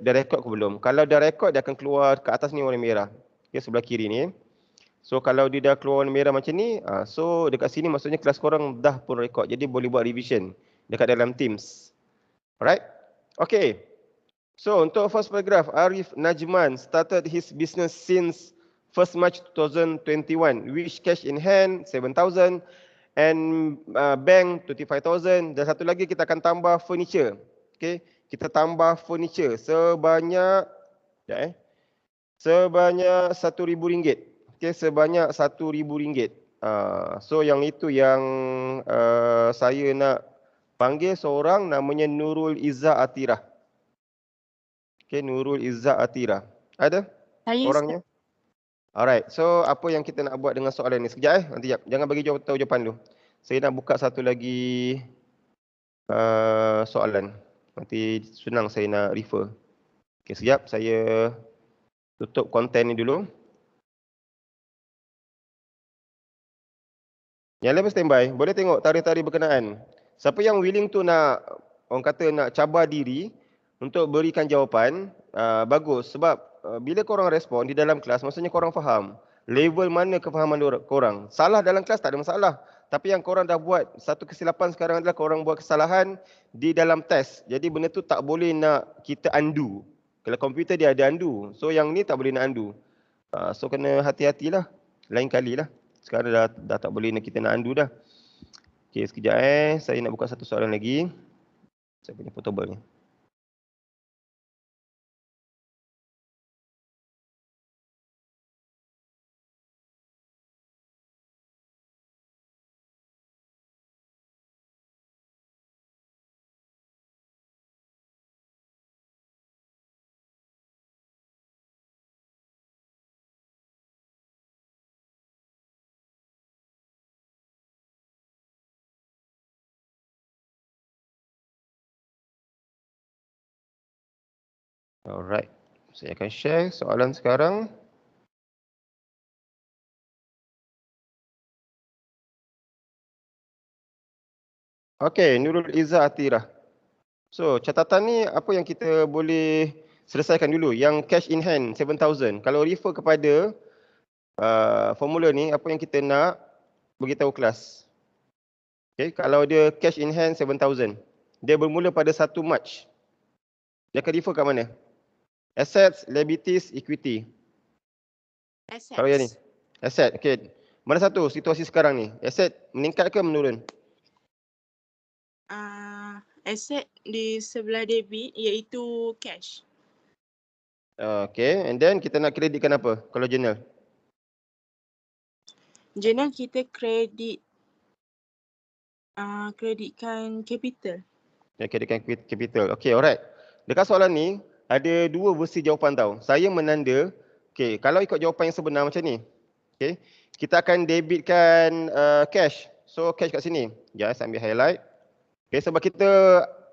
dah rekod ke belum. Kalau dah rekod, dia akan keluar ke atas ni warna merah. Okay, sebelah kiri ni. So kalau dia dah keluar warna merah macam ni, so dekat sini maksudnya kelas korang dah pun rekod. Jadi boleh buat revision dekat dalam Teams. Alright? Okay. So untuk first paragraph, Arif Najman started his business since 1st March 2021, which cash in hand 7,000 and bank 25,000. Dan satu lagi kita akan tambah furniture. Okay, kita tambah furniture sebanyak sebanyak RM1,000. Okay, sebanyak RM1,000. So yang itu yang saya nak panggil seorang namanya Nurul Izzah Atirah. Okay, Nurul Izzah Atirah. Ada Saya orangnya? Alright, so apa yang kita nak buat dengan soalan ni? Sekejap nanti jangan bagi tahu jawapan dulu. Saya nak buka satu lagi soalan. Nanti senang saya nak refer. Okay, sekejap saya tutup konten ni dulu. Yang lain standby, boleh tengok tarikh-tarikh berkenaan. Siapa yang willing tu nak, orang kata nak cabar diri untuk berikan jawapan, bagus. Sebab bila korang respon di dalam kelas, maksudnya korang faham level mana kefahaman korang. Salah dalam kelas tak ada masalah. Tapi yang korang dah buat, satu kesilapan sekarang adalah korang buat kesalahan di dalam test. Jadi benda tu tak boleh nak kita undo. Kalau komputer dia ada undo. So yang ni tak boleh nak undo. So kena hati-hatilah. Lain kali lah. Sekarang dah tak boleh nak kita nak undo dah. Okay, sekejap saya nak buka satu soalan lagi. Saya punya portable ni. Alright, saya akan share soalan sekarang. Okay, Nurul Izzah Atirah. So, catatan ni apa yang kita boleh selesaikan dulu. Yang cash in hand 7,000. Kalau refer kepada formula ni, apa yang kita nak beritahu kelas. Okay, kalau dia cash in hand 7,000. Dia bermula pada 1 Mac. Dia akan refer kat mana? Assets, liabilities, equity. assets. Kalau yang ni. Asset, okey. Mana satu situasi sekarang ni? Asset meningkat ke menurun? Aset di sebelah debit iaitu cash. Okey, and then kita nak kreditkan apa kalau journal? Journal kita kreditkan capital. Ya, kreditkan capital. Okey, alright. Dekat soalan ni ada dua versi jawapan tau. Saya menanda, okey, kalau ikut jawapan yang sebenar macam ni. Okey, kita akan debitkan cash. So cash kat sini. Ya, saya ambil highlight. Okey, sebab kita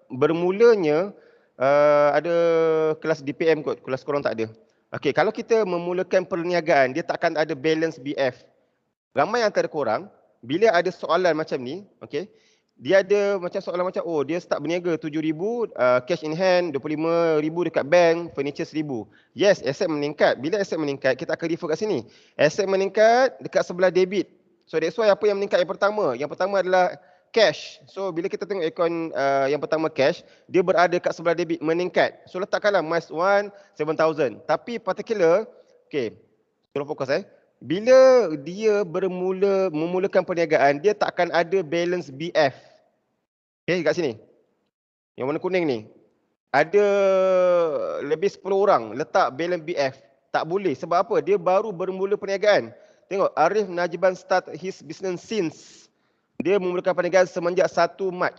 bermulanya ada kelas DPM kot, kelas korang tak ada. Okey, kalau kita memulakan perniagaan, dia takkan ada balance BF. Ramai antara korang, bila ada soalan macam ni, okey, dia ada macam soalan macam, oh dia start berniaga 7,000, cash in hand 25,000 dekat bank, furniture 1,000. Yes, aset meningkat. Bila aset meningkat, kita akan refer kat sini. Aset meningkat dekat sebelah debit. So that's why apa yang meningkat yang pertama? Yang pertama adalah cash. So bila kita tengok akaun yang pertama cash, dia berada kat sebelah debit meningkat. So letakkanlah -1 7,000. Tapi particular, okey, tolong fokus bila dia memulakan perniagaan, dia tak akan ada balance BF. Okey, kat sini. Yang warna kuning ni. Ada lebih 10 orang letak balance BF. Tak boleh. Sebab apa? Dia baru bermula perniagaan. Tengok, Arif Najban start his business since. Dia memulakan perniagaan semenjak 1 Mac.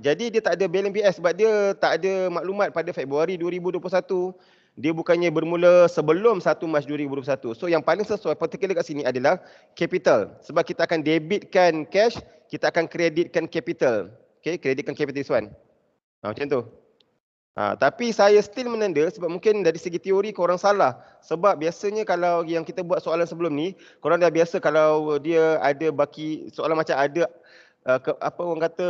Jadi dia tak ada balance BF sebab dia tak ada maklumat pada Februari 2021. Dia bukannya bermula sebelum 1 Mac 2021. So yang paling sesuai particular kat sini adalah capital. Sebab kita akan debitkan cash, kita akan kreditkan capital. Okay, kreditkan capital this one. Macam tu. Tapi saya still menanda sebab mungkin dari segi teori korang salah. Sebab biasanya kalau yang kita buat soalan sebelum ni, korang dah biasa kalau dia ada baki soalan macam ada apa orang kata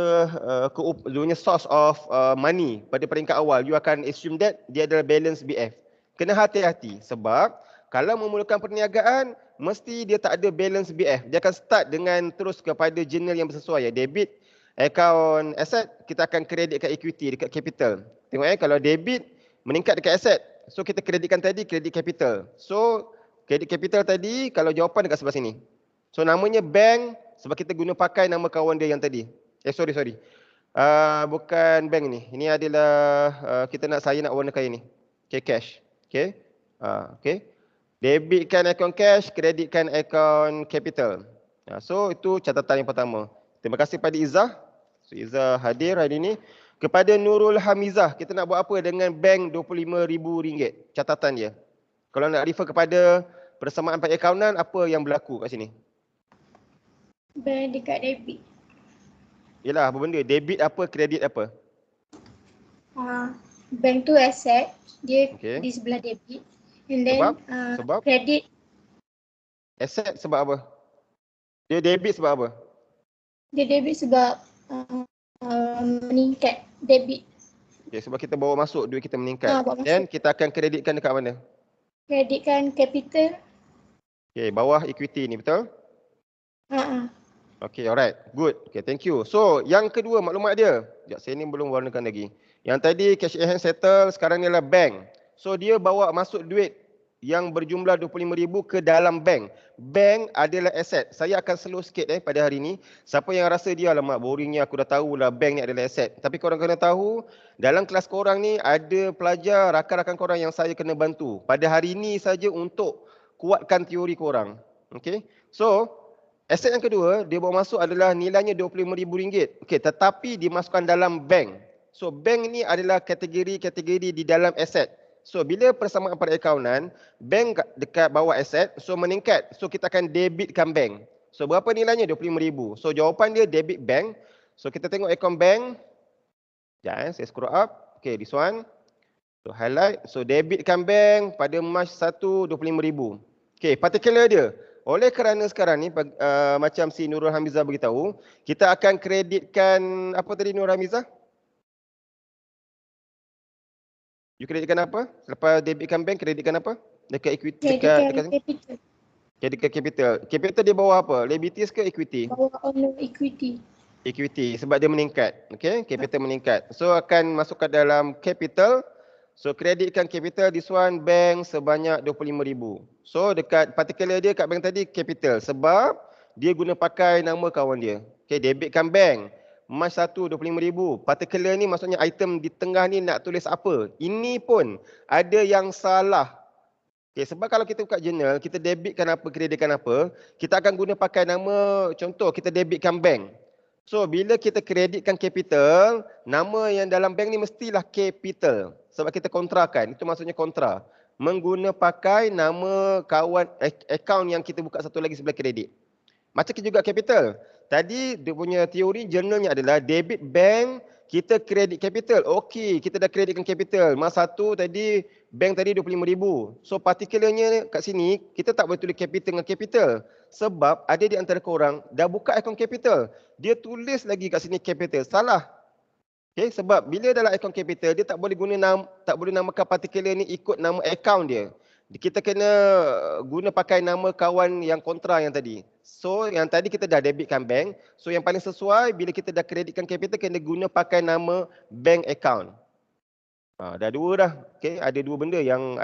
dia punya source of money pada peringkat awal, you akan assume that dia adalah balance BF. Kena hati-hati sebab kalau memulakan perniagaan mesti dia tak ada balance BF. Dia akan start dengan terus kepada journal yang bersesuai ya. Debit account asset, kita akan kredit kat equity dekat capital. Tengok kalau debit meningkat dekat asset, so kita kreditkan tadi kredit capital. So kredit capital tadi kalau jawapan dekat sebelah sini. So namanya bank sebab kita guna pakai nama kawan dia yang tadi. Sorry. Bukan bank ni. Ini adalah saya nak warnakan ini. Okay, cash. Okay. Okay. Debitkan akaun cash, kreditkan akaun capital. So itu catatan yang pertama. Terima kasih pada Izzah. So Izzah hadir hari ini. Kepada Nurul Hamizah, kita nak buat apa dengan bank RM25,000 catatan dia. Kalau nak refer kepada persamaan perakaunan, apa yang berlaku kat sini? Bank dekat debit. Yelah, apa benda? Debit apa, kredit apa? Bank tu asset, dia Okay. di sebelah debit. And then Sebab? Kredit. Asset sebab apa? Dia debit sebab apa? Dia debit sebab meningkat debit. Okay, sebab kita bawa masuk, duit kita meningkat. Bawa Dan masuk. kita akan kreditkan dekat mana? Kreditkan capital. Okay, bawah equity ni, betul? Okay, alright. Good. Okay, thank you. So, yang kedua maklumat dia. Sekejap, saya ni belum warnakan lagi. Yang tadi cash in hand settle, sekarang ni adalah bank. So, dia bawa masuk duit yang berjumlah RM25,000 ke dalam bank. Bank adalah aset. Saya akan slow sikit pada hari ni. Siapa yang rasa dia, alamak boringnya aku dah tahulah bank ni adalah aset. Tapi korang kena tahu, dalam kelas korang ni ada pelajar, rakan-rakan korang yang saya kena bantu. Pada hari ni saja untuk kuatkan teori korang. Okay. So, aset yang kedua, dia bawa masuk adalah nilainya RM25,000. Okey, tetapi dimasukkan dalam bank. So, bank ni adalah kategori-kategori di dalam aset. So, bila persamaan perakaunan, bank dekat bawah aset, so meningkat. So, kita akan debitkan bank. So, berapa nilainya? RM25,000. So, jawapan dia debit bank. So, kita tengok akaun bank. Sekejap, saya scroll up. Okey, this one. So, highlight. So, debitkan bank pada Mac 1, RM25,000. Okey, particular dia. Oleh kerana sekarang ni macam si Nurul Hamizah beritahu, kita akan kreditkan apa tadi Nurul Hamizah? You kreditkan apa? Lepas debitkan bank, kreditkan apa? Dekat equity, dekat capital. Dekat capital. Capital dia bawa apa? Liabilities ke equity? Bawa owner equity. Equity sebab dia meningkat. Okey, capital meningkat. So akan masuk ke dalam capital. So kreditkan capital this one bank sebanyak RM25,000. So dekat particular dia kat bank tadi capital sebab dia guna pakai nama kawan dia. Okey, debitkan bank March 1 RM25,000. Particular ni maksudnya item di tengah ni nak tulis apa? Ini pun ada yang salah. Okey, sebab kalau kita buka journal, kita debitkan apa, kreditkan apa, kita akan guna pakai nama, contoh kita debitkan bank. So, bila kita kreditkan capital, nama yang dalam bank ni mestilah capital. Sebab kita kontrakan, itu maksudnya kontra. Mengguna pakai nama kawan, account yang kita buka satu lagi sebelah kredit. Macam juga capital. Tadi dia punya teori jurnalnya adalah debit bank, kita kredit capital. Okey, kita dah kreditkan capital. Mas satu tadi, bank tadi RM25,000. So, particularnya kat sini, kita tak boleh tulis capital dengan capital. Sebab ada di antara korang dah buka akaun capital. Dia tulis lagi kat sini capital. Salah. Okay, sebab bila dalam akaun capital, dia tak boleh namakan particular ni ikut nama akaun dia. Kita kena guna pakai nama kawan yang kontra yang tadi. So, yang tadi kita dah debitkan bank. So, yang paling sesuai bila kita dah kreditkan capital, kena guna pakai nama bank account. Dah dua dah. Okay, ada dua benda yang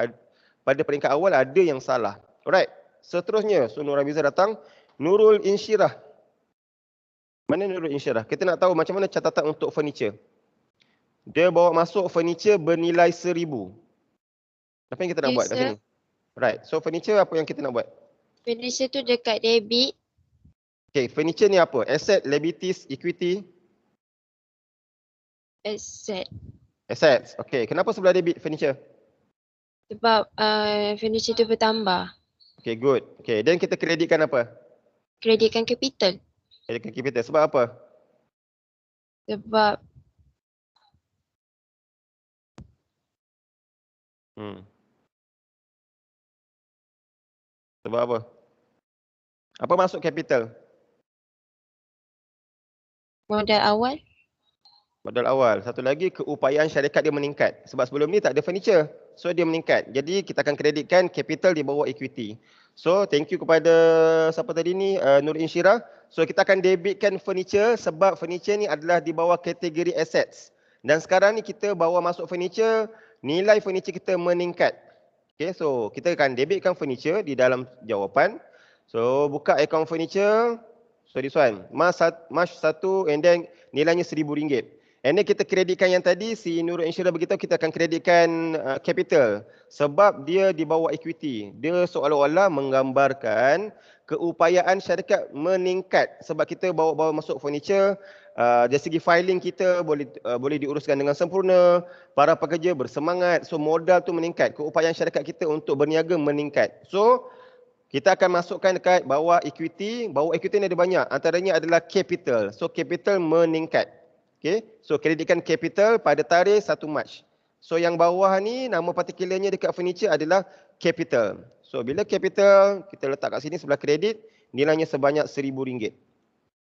pada peringkat awal ada yang salah. Alright. Seterusnya, so Nurul Hamizah datang. Nurul Insyirah. Mana Nurul Insyirah? Kita nak tahu macam mana catatan untuk furniture. Dia bawa masuk furniture bernilai RM1,000. Apa yang kita nak buat kat sini? Right. So furniture apa yang kita nak buat? Furniture tu dekat debit. Okay, furniture ni apa? Asset, liabilities, equity? Asset. Assets. Okay, kenapa sebelah debit furniture? Sebab furniture tu bertambah. Okay, good. Okay, then kita kreditkan apa? Kreditkan capital. Kreditkan capital. Sebab apa? Sebab Sebab apa? Apa masuk capital? Modal awal. Modal awal. Satu lagi, keupayaan syarikat dia meningkat. Sebab sebelum ni tak ada furniture. So dia meningkat. Jadi kita akan kreditkan capital di bawah equity. So thank you kepada siapa tadi ni, Nur Insyirah. So kita akan debitkan furniture sebab furniture ni adalah di bawah kategori assets. Dan sekarang ni kita bawa masuk furniture, nilai furniture kita meningkat. Okay, so kita akan debitkan furniture di dalam jawapan. So buka account furniture. So this one, March 1 and then nilainya RM1,000. And then kita kreditkan yang tadi, si Nurul Insyirah beritahu kita akan kreditkan capital. Sebab dia di bawah equity. Dia seolah-olah menggambarkan keupayaan syarikat meningkat. Sebab kita bawa masuk furniture, dari segi filing kita boleh diuruskan dengan sempurna. Para pekerja bersemangat. So modal tu meningkat. Keupayaan syarikat kita untuk berniaga meningkat. So kita akan masukkan dekat bawah equity. Bawah equity ni ada banyak. Antaranya adalah capital. So capital meningkat. Okay, so kreditkan capital pada tarikh 1 Mac. So yang bawah ni nama partikularnya dekat furniture adalah capital. So bila capital kita letak kat sini sebelah kredit, nilainya sebanyak RM1,000.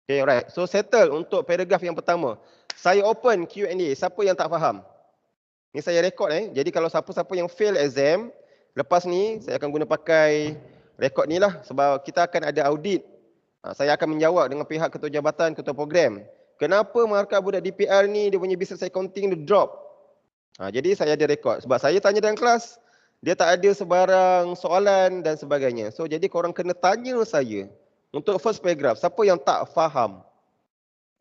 Okay, alright. So settle untuk paragraf yang pertama. Saya open Q&A. Siapa yang tak faham? Ni saya rekod Jadi kalau siapa-siapa yang fail exam, lepas ni saya akan guna pakai rekod ni lah sebab kita akan ada audit. Saya akan menjawab dengan pihak ketua jabatan, ketua program. Kenapa markah budak DPR ni dia punya business accounting dia drop? Jadi saya ada rekod. Sebab saya tanya dalam kelas, dia tak ada sebarang soalan dan sebagainya. So jadi korang kena tanya saya. Untuk first paragraph, siapa yang tak faham?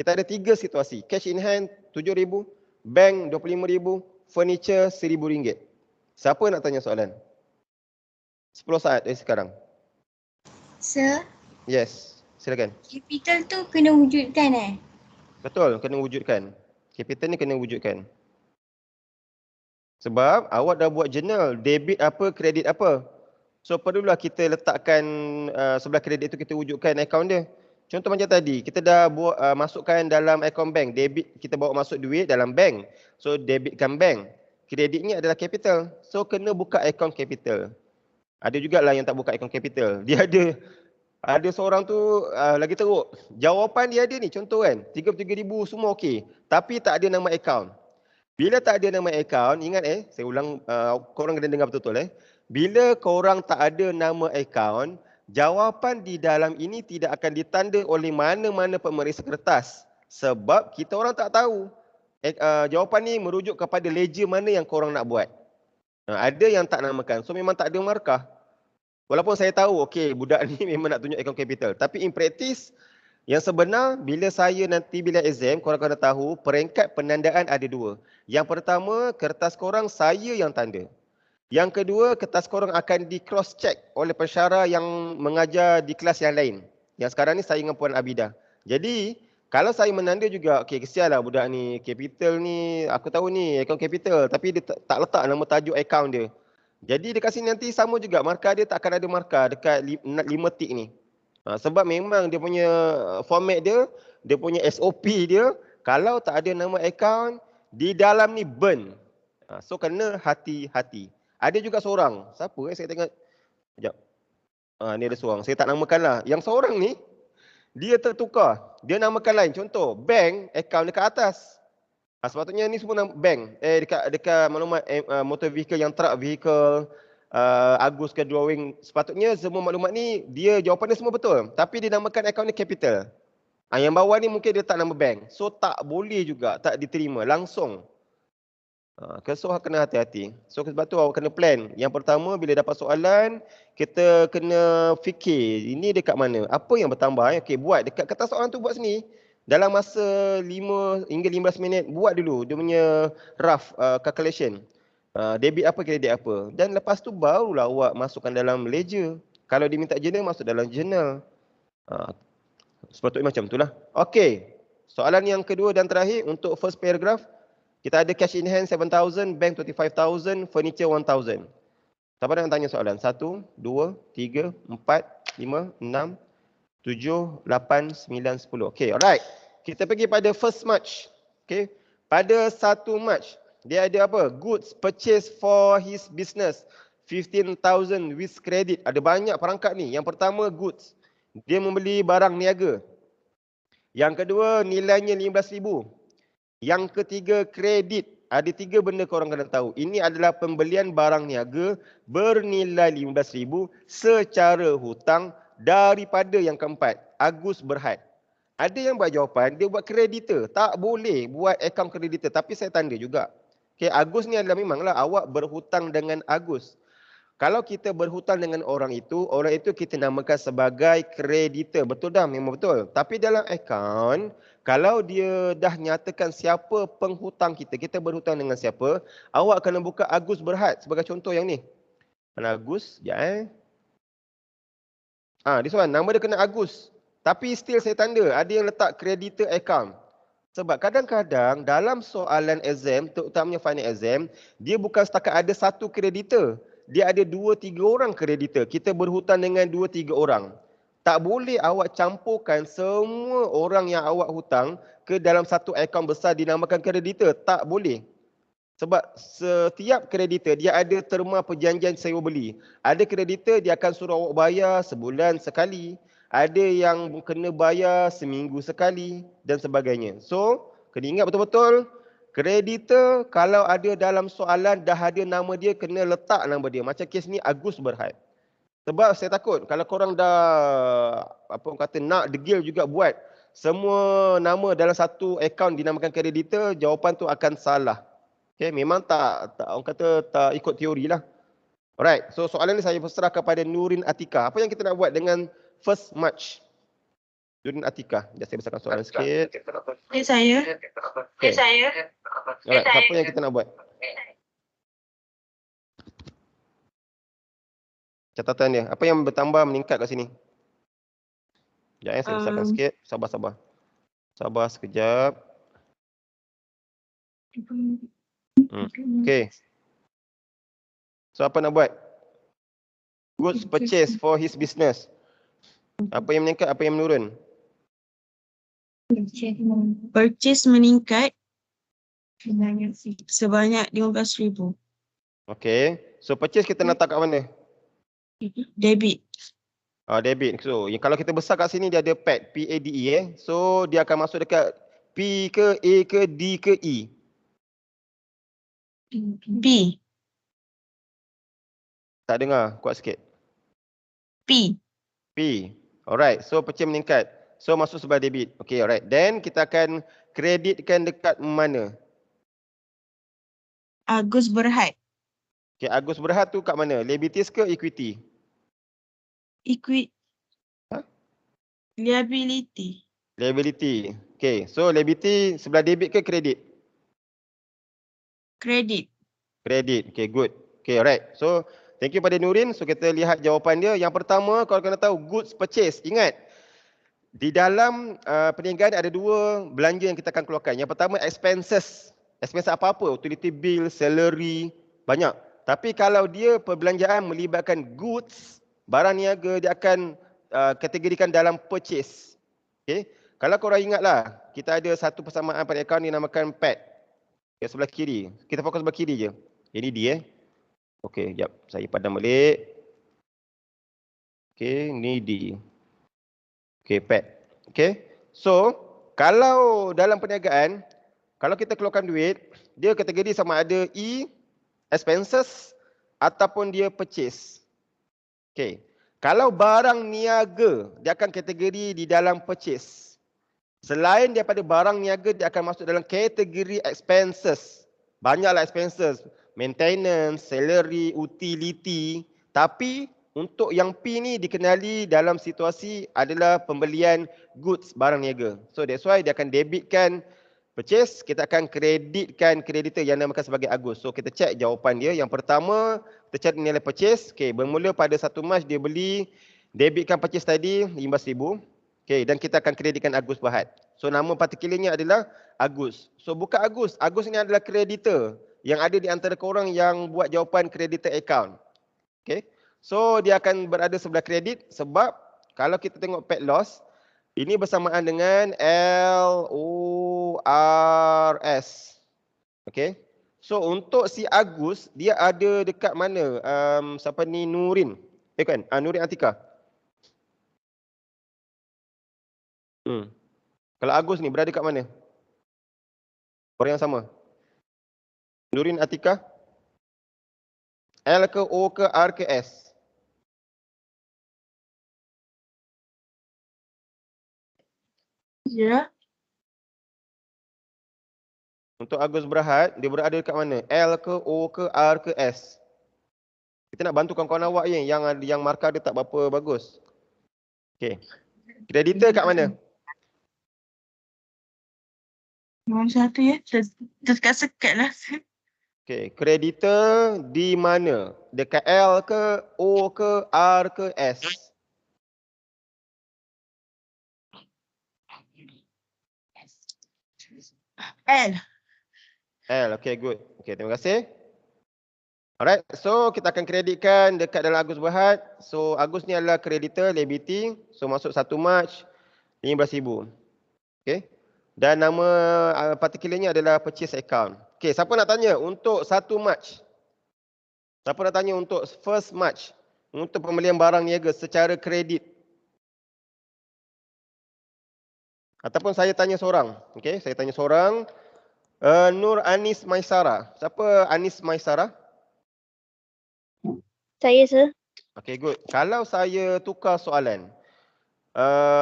Kita ada 3 situasi. Cash in hand RM7,000, bank RM25,000, furniture RM1,000. Siapa nak tanya soalan? 10 saat dari sekarang. Sir, Yes, silakan. capital tu kena wujudkan Betul, kena wujudkan. Capital ni kena wujudkan. Sebab awak dah buat journal, debit apa, kredit apa. So perlulah kita letakkan sebelah kredit tu kita wujudkan akaun dia. Contoh macam tadi, kita dah buat masukkan dalam akaun bank, debit kita bawa masuk duit dalam bank. So debitkan bank. Kredit ni adalah capital. So kena buka akaun capital. Ada jugalah yang tak buka akaun capital. Dia ada seorang tu lagi teruk. Jawapan dia ada ni, contoh kan, 33,000 semua okey. Tapi tak ada nama akaun. Bila tak ada nama akaun, ingat saya ulang, korang kena dengar betul-betul Bila korang tak ada nama akaun, jawapan di dalam ini tidak akan ditanda oleh mana-mana pemeriksa kertas. Sebab kita orang tak tahu. Jawapan ni merujuk kepada ledger mana yang korang nak buat. Ada yang tak namakan, so memang tak ada markah. Walaupun saya tahu, okey, budak ni memang nak tunjuk akaun capital. Tapi in practice, yang sebenar, bila saya nanti bila exam, korang kena tahu, peringkat penandaan ada 2. Yang pertama, kertas korang saya yang tanda. Yang kedua, kertas korang akan di cross check oleh pensyarah yang mengajar di kelas yang lain. Yang sekarang ni saya dengan Puan Abidah. Jadi, kalau saya menanda juga, okey, kesianlah budak ni, capital ni, aku tahu ni, akaun capital. Tapi dia tak letak nama tajuk akaun dia. Jadi dekat sini nanti sama juga, markah dia tak akan ada markah dekat 5 tik ni. Sebab memang dia punya format dia punya SOP dia, kalau tak ada nama akaun, di dalam ni burn. So kena hati-hati. Ada juga seorang, siapa saya tengok. Sekejap. Ni ada seorang, saya tak namakan lah. Yang seorang ni, dia tertukar. Dia namakan lain, contoh, bank, akaun dekat atas. Sepatutnya ni semua nama bank. Dekat maklumat motor vehicle yang truck vehicle, Agus ke drawing. Sepatutnya semua maklumat ni dia jawapan dia semua betul. Tapi dia namakan akaun ni capital. Yang bawah ni mungkin dia tak nama bank. So tak boleh juga, tak diterima langsung. So kena hati-hati. So sebab tu awak kena plan. Yang pertama bila dapat soalan, kita kena fikir ini dekat mana. Apa yang bertambah okey, buat dekat kertas soalan tu buat sini. Dalam masa 5 hingga 15 minit, buat dulu dia punya rough calculation. Debit apa, kredit apa. Dan lepas tu barulah awak masukkan dalam ledger. Kalau dia minta journal, masuk dalam journal. Sepatutnya macam itulah. Okey. Soalan yang kedua dan terakhir untuk first paragraph. Kita ada cash in hand 7,000, bank 25,000, furniture 1,000. Siapa nak tanya soalan? 1, 2, 3, 4, 5, 6, 7, 8, 9, 10. Okay, alright. Kita pergi pada first March. Okay. Pada 1 March, dia ada apa? Goods purchase for his business. 15,000 with credit. Ada banyak perangkat ni. Yang pertama, goods. Dia membeli barang niaga. Yang kedua, nilainya 15,000. Yang ketiga, kredit. Ada 3 benda korang kena tahu. Ini adalah pembelian barang niaga bernilai 15,000 secara hutang daripada yang keempat, Agus Berhad. Ada yang buat jawapan, dia buat kreditor. Tak boleh buat akaun kreditor. Tapi saya tanda juga. Okay, Agus ni adalah memanglah awak berhutang dengan Agus. Kalau kita berhutang dengan orang itu kita namakan sebagai kreditor. Betul dah, memang betul. Tapi dalam akaun, kalau dia dah nyatakan siapa penghutang kita, kita berhutang dengan siapa, awak kena buka Agus Berhad sebagai contoh yang ni. Mana Agus? Sekejap this one, nama dia kena Agus. Tapi still saya tanda, ada yang letak creditor account. Sebab kadang-kadang dalam soalan exam, terutamanya final exam, dia bukan setakat ada satu kreditor. Dia ada 2-3 orang kreditor. Kita berhutang dengan 2-3 orang. Tak boleh awak campurkan semua orang yang awak hutang ke dalam satu akaun besar dinamakan kreditor. Tak boleh. Sebab setiap kreditor dia ada terma perjanjian sewa beli. Ada kreditor dia akan suruh awak bayar sebulan sekali. Ada yang kena bayar seminggu sekali dan sebagainya. So, kena ingat betul-betul, kreditor kalau ada dalam soalan dah ada nama dia, kena letak nama dia. Macam kes ni Agus Berhad. Sebab saya takut kalau korang dah nak degil juga buat semua nama dalam satu akaun dinamakan kreditor, jawapan tu akan salah. Okay, memang tak orang kata tak ikut teori lah. Alright, so soalan ni saya berserah kepada Nurin Atika. Apa yang kita nak buat dengan first March? Nurin Atika. Dah saya besarkan soalan sikit. Saya. Okay. Alright, apa yang kita nak buat? Catatan dia. Apa yang bertambah meningkat kat sini? Sekejap saya besarkan sikit. Sabar. Sabar sekejap. Okay. So apa nak buat? Goods purchase for his business. Apa yang meningkat, apa yang menurun? Purchase meningkat sebanyak 15,000. Okay. So purchase kita letak kat mana? Debit. Debit. So kalau kita besar kat sini dia ada PADE, PADE So dia akan masuk dekat P ke A ke D ke E? B. Tak dengar, kuat sikit. P. P. Alright, so purchase meningkat. So masuk sebelah debit. Okay, alright. Then kita akan kreditkan dekat mana? Agus Berhad. Okay, Agus Berhad tu kat mana? Liabilities ke equity? Liability. Liability. Okay, so liability sebelah debit ke kredit? Credit. Kredit. Okay, good. Okay, alright. So, thank you pada Nurin. So, kita lihat jawapan dia. Yang pertama, kalau kena tahu, goods purchase. Ingat, di dalam perniagaan ada 2 belanja yang kita akan keluarkan. Yang pertama, expenses. Expenses apa-apa. Utility bill, salary, banyak. Tapi kalau dia perbelanjaan melibatkan goods, barang niaga, dia akan kategorikan dalam purchase. Okay. Kalau korang ingatlah, kita ada satu persamaan pada akaun yang dinamakan PAD. Yang sebelah kiri. Kita fokus sebelah kiri je. Ini D Okey, jap. Saya padam balik. Okey, ni D. Okey, PAD. Okey. So, kalau dalam perniagaan, kalau kita keluarkan duit, dia kategori sama ada E, expenses ataupun dia purchase. Okey. Kalau barang niaga, dia akan kategori di dalam purchase. Selain daripada barang niaga, dia akan masuk dalam kategori expenses. Banyaklah expenses. Maintenance, salary, utility. Tapi untuk yang P ni dikenali dalam situasi adalah pembelian goods, barang niaga. So that's why dia akan debitkan purchase, kita akan kreditkan kreditor yang dinamakan sebagai Agus. So kita cek jawapan dia. Yang pertama, kita cari nilai purchase. Okay, bermula pada 1 Mac dia beli, debitkan purchase tadi 15,000. Okay, dan kita akan kreditkan Agus Berhad. So nama particularnya adalah Agus. So bukan Agus. Agus ni adalah kreditor yang ada di antara korang yang buat jawapan creditor account. Okay. So dia akan berada sebelah kredit sebab kalau kita tengok PAD loss, ini bersamaan dengan LORS. Okay. So untuk si Agus, dia ada dekat mana? Siapa ni? Nurin. Kan? Nurin Atika. Kalau Agus ni berada kat mana? Orang yang sama. Nurin Atika? L ke O ke R ke S? Ya. Untuk Agus Berhad, dia berada dekat mana? L ke O ke R ke S? Kita nak bantu kawan-kawan awak ni yang markah dia tak berapa bagus. Okey. Kreditor kat mana? Nombor satu ya. Sekat lah. Okey, kreditor di mana? Dekat L ke O ke R ke S? L. L. Okey, good. Okey, terima kasih. Alright, so kita akan kreditkan dekat dalam Agus Berhad. So Agus ni adalah kreditor liability. So masuk 1 Mac 15,000. Okey. Dan nama particularnya adalah purchase account. Okey, siapa nak tanya untuk 1 Mac? Siapa nak tanya untuk 1 Mac? Untuk pembelian barang niaga secara kredit. Ataupun saya tanya seorang. Okey, saya tanya seorang. Nur Anis Maisara. Siapa Anis Maisara? Saya, sir. Okay, good. Kalau saya tukar soalan,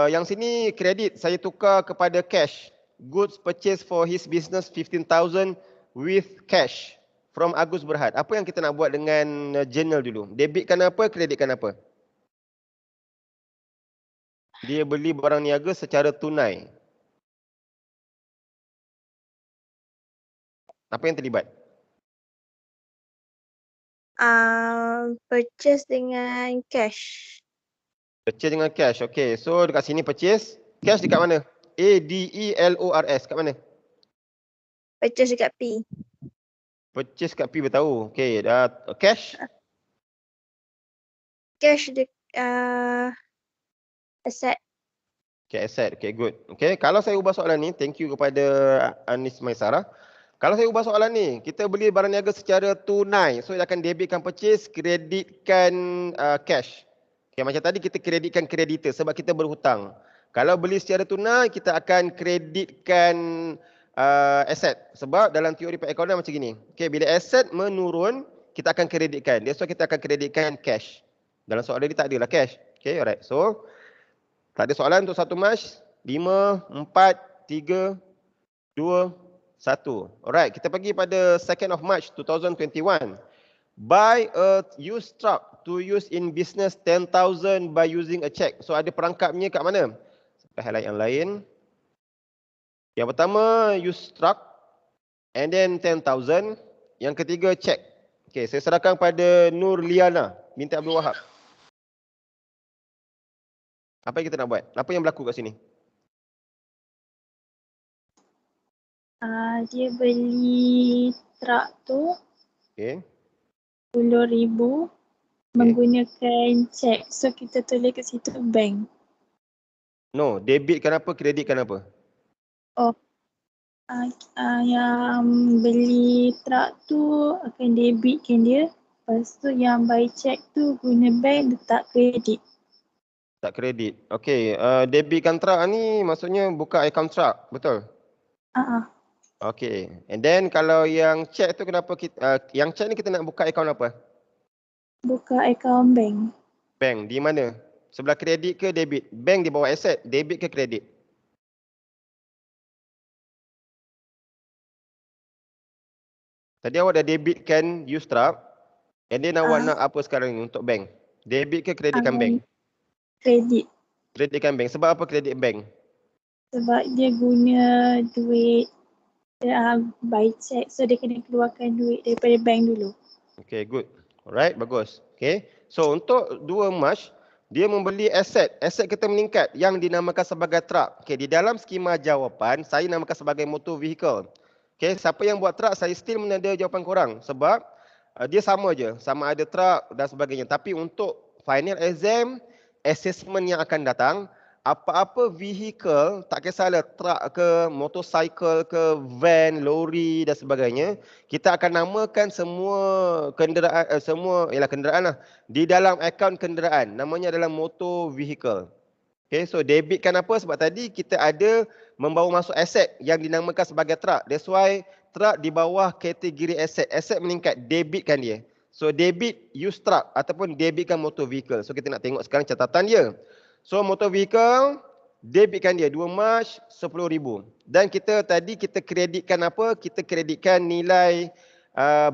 yang sini kredit saya tukar kepada cash. Goods purchase for his business 15,000 with cash from Agus Berhad. Apa yang kita nak buat dengan journal dulu? Debitkan apa, kreditkan apa? Dia beli barang niaga secara tunai. Apa yang terlibat? Purchase dengan cash. Purchase dengan cash. Okay, so dekat sini purchase. Cash dekat mana? ADELORS. Kat mana? Purchase dekat P. Purchase kat P bertahu. Okay, dah cash. Cash asset. Okay, asset. Okay, good. Okay, kalau saya ubah soalan ni, thank you kepada Anis Maisara. Kalau saya ubah soalan ni, kita beli barang niaga secara tunai. So, dia akan debitkan purchase, kreditkan cash. Okay, macam tadi kita kreditkan kreditor sebab kita berhutang. Kalau beli secara tunai, kita akan kreditkan aset. Sebab dalam teori perekonomian macam gini. Okay, bila aset menurun, kita akan kreditkan. That's why kita akan kreditkan cash. Dalam soalan ni tak adalah cash. Okay, alright. So, tak ada soalan untuk 1 Mac. 5, 4, 3, 2, 1. Alright, kita pergi pada 2nd of March 2021. Buy a used truck to use in business 10,000 by using a check. So ada perangkapnya kat mana? Sampai highlight yang lain. Yang pertama used truck and then 10,000. Yang ketiga check. Okay, saya serahkan pada Nur Liana binti Abdul Wahab. Apa yang kita nak buat? Apa yang berlaku kat sini? Dia beli truk tu Okay. 10,000 menggunakan cek. So kita tulis kat situ bank. No, debitkan apa, kreditkan apa? Yang beli truk tu akan debitkan dia. Lepas tu yang buy check tu guna bank letak kredit. Tak kredit. Okay, debitkan truck ni maksudnya buka account truck, betul? Okay, and then kalau yang check tu kenapa kita, yang check ni kita nak buka account apa? Buka akaun bank. Bank, di mana? Sebelah kredit ke debit? Bank di bawah aset, debit ke kredit? Tadi awak dah debitkan used truck, and then awak nak apa sekarang ni untuk bank? Debit ke kreditkan bank? Kredit. Kreditkan bank. Sebab apa kredit bank? Sebab dia guna duit buy check. So dia kena keluarkan duit daripada bank dulu. Okay, good. Alright, bagus. Okay, so untuk 2 Mac, dia membeli aset. Aset kita meningkat yang dinamakan sebagai truck. Okay, di dalam skema jawapan, saya namakan sebagai motor vehicle. Okay, siapa yang buat truck, saya still menada jawapan korang. Sebab dia sama je. Sama ada truck dan sebagainya. Tapi untuk final exam, assessment yang akan datang, apa-apa vehicle, tak kisahlah truck ke, motorcycle ke, van, lori dan sebagainya, kita akan namakan semua kenderaan, kenderaan lah, di dalam akaun kenderaan. Namanya adalah motor vehicle. Okay, so debitkan apa? Sebab tadi kita ada membawa masuk aset yang dinamakan sebagai truck. That's why truck di bawah kategori aset. Aset meningkat, debitkan dia. So debit use truck ataupun debitkan motor vehicle. So kita nak tengok sekarang catatan dia. So motor vehicle, debitkan dia 2 Mac 10,000. Dan kita tadi kita kreditkan apa? Kita kreditkan nilai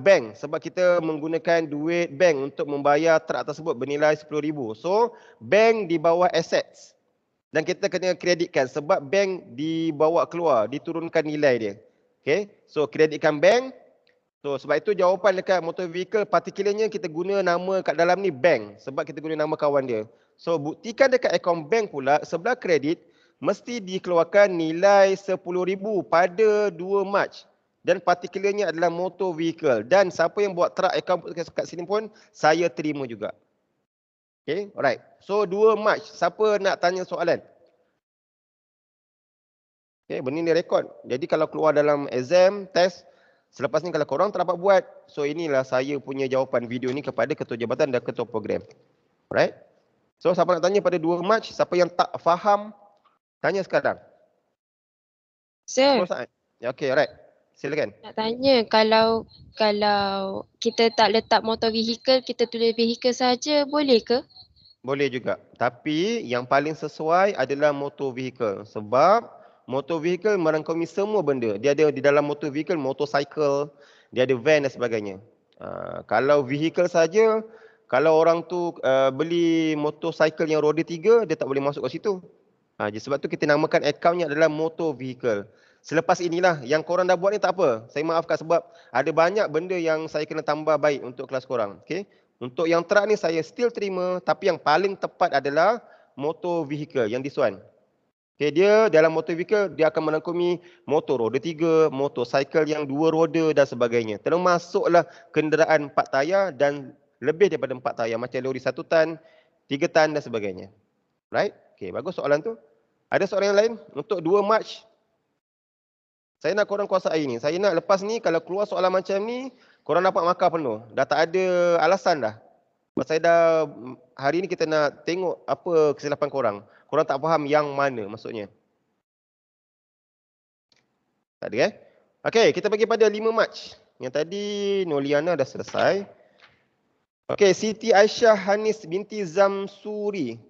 bank sebab kita menggunakan duit bank untuk membayar truck tersebut bernilai 10,000. So bank di bawah assets. Dan kita kena kreditkan sebab bank dibawa keluar, diturunkan nilai dia. Okay, so kreditkan bank. So sebab itu jawapan dekat motor vehicle particularnya kita guna nama kat dalam ni bank sebab kita guna nama kawan dia. So buktikan dekat akaun bank pula sebelah kredit mesti dikeluarkan nilai 10,000 pada 2 Mac. Dan particularnya adalah motor vehicle. Dan siapa yang buat truck account kat sini pun saya terima juga. Okay, alright. So 2 Mac, siapa nak tanya soalan? Okay, benda ni rekod. Jadi kalau keluar dalam exam, test, selepas ni kalau korang tak dapat buat, so inilah saya punya jawapan video ni kepada ketua jabatan dan ketua program. Alright. So siapa nak tanya pada 2 Mac, siapa yang tak faham, tanya sekarang. Sir, Okay, alright. Silakan. nak tanya kalau kita tak letak motor vehicle, kita tulis vehicle saja, boleh ke? Boleh juga. Tapi yang paling sesuai adalah motor vehicle. Sebab motor vehicle merangkumi semua benda. Dia ada di dalam motor vehicle, motorcycle, dia ada van dan sebagainya. Kalau vehicle saja, kalau orang tu beli motorcycle yang roda 3, dia tak boleh masuk ke situ. Sebab tu kita namakan accountnya adalah motor vehicle. Selepas inilah yang korang dah buat ni tak apa. Saya maafkan sebab ada banyak benda yang saya kena tambah baik untuk kelas korang. Okay? Untuk yang truck ni saya still terima, tapi yang paling tepat adalah motor vehicle yang this one. Okay, dia dalam motor vehicle dia akan merangkumi motor roda 3, motorcycle yang 2 roda dan sebagainya. Termasuklah kenderaan 4 tayar dan lebih daripada 4 tayar macam lori 1 tan, 3 tan dan sebagainya. Right? Okay, bagus soalan tu. Ada soalan yang lain? Untuk 2 Mac, saya nak korang kuasai ni. Saya nak lepas ni kalau keluar soalan macam ni, korang dapat markah penuh. Dah tak ada alasan dah. Sebab saya dah, hari ni kita nak tengok apa kesilapan korang. Korang tak faham yang mana maksudnya. Tak ada Okay, kita pergi pada 5 Mac. Yang tadi Noliana dah selesai. Okay, Siti Aisyah Hanis binti Zamzuri.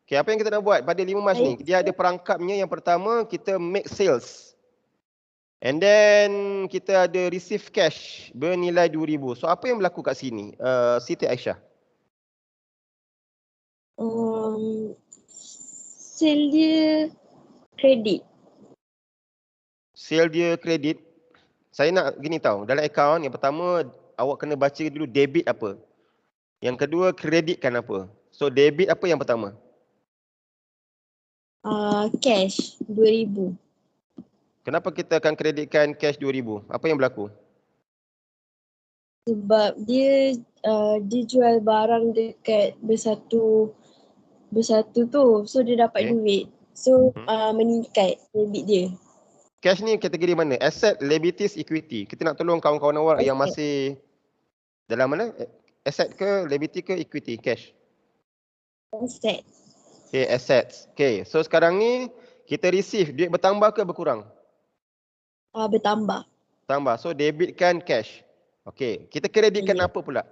Okay, apa yang kita nak buat pada 5 Mac ni? Dia ada perangkapnya. Yang pertama, kita make sales. And then kita ada receive cash bernilai 2,000. So apa yang berlaku kat sini? Siti Aisyah. Sale dia kredit. Sale dia kredit. Saya nak gini tahu. Dalam akaun yang pertama awak kena baca dulu debit apa. Yang kedua kreditkan apa. So debit apa yang pertama? Cash 2,000. Kenapa kita akan kreditkan cash 2,000? Apa yang berlaku? Sebab dia jual barang dekat bersatu tu. So dia dapat duit. So meningkat debit dia. Cash ni kategori mana? Asset, liabilities, equity. Kita nak tolong kawan-kawan awak yang masih dalam mana? Asset ke, liability ke, equity, cash? Asset. Okay, assets. Okay, so sekarang ni kita receive, duit bertambah ke berkurang? Bertambah. Tambah. So debitkan cash. Okay, kita kreditkan apa pula?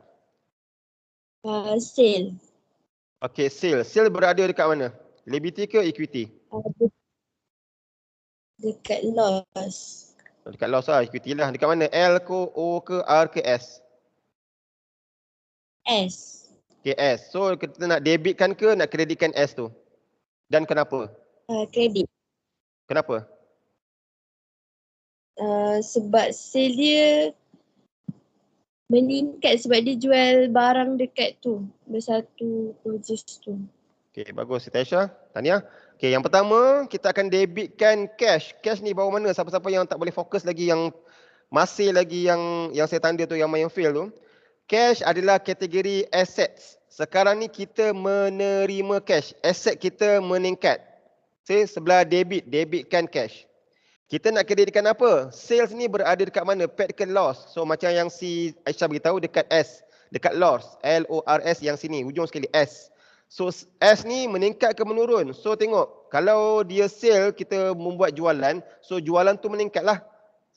Sale. Okay, sale. Sale berada dekat mana? Liability ke equity? Dekat loss. Dekat loss lah, equity lah. Dekat mana? L ke, O ke, R ke, S? S. Okay, S. So kita nak debitkan ke nak kreditkan S tu? Dan kenapa? Kredit. Kenapa? Sebab sale dia meningkat sebab dia jual barang dekat tu. Bersatu purchase tu. Okay, bagus Siti Aisyah. Tahniah. Okay, yang pertama kita akan debitkan cash. Cash ni bawah mana? Siapa-siapa yang tak boleh fokus lagi, yang masih lagi yang saya tanda tu, yang main fail tu. Cash adalah kategori assets. Sekarang ni kita menerima cash. Asset kita meningkat. Sebelah debitkan cash. Kita nak kreditkan apa? Sales ni berada dekat mana? Paid ke loss. So macam yang si Aisyah beritahu dekat S. Dekat loss. L-O-R-S yang sini. Hujung sekali S. So S ni meningkat ke menurun? So tengok, kalau dia sale, kita membuat jualan, so jualan tu meningkat lah.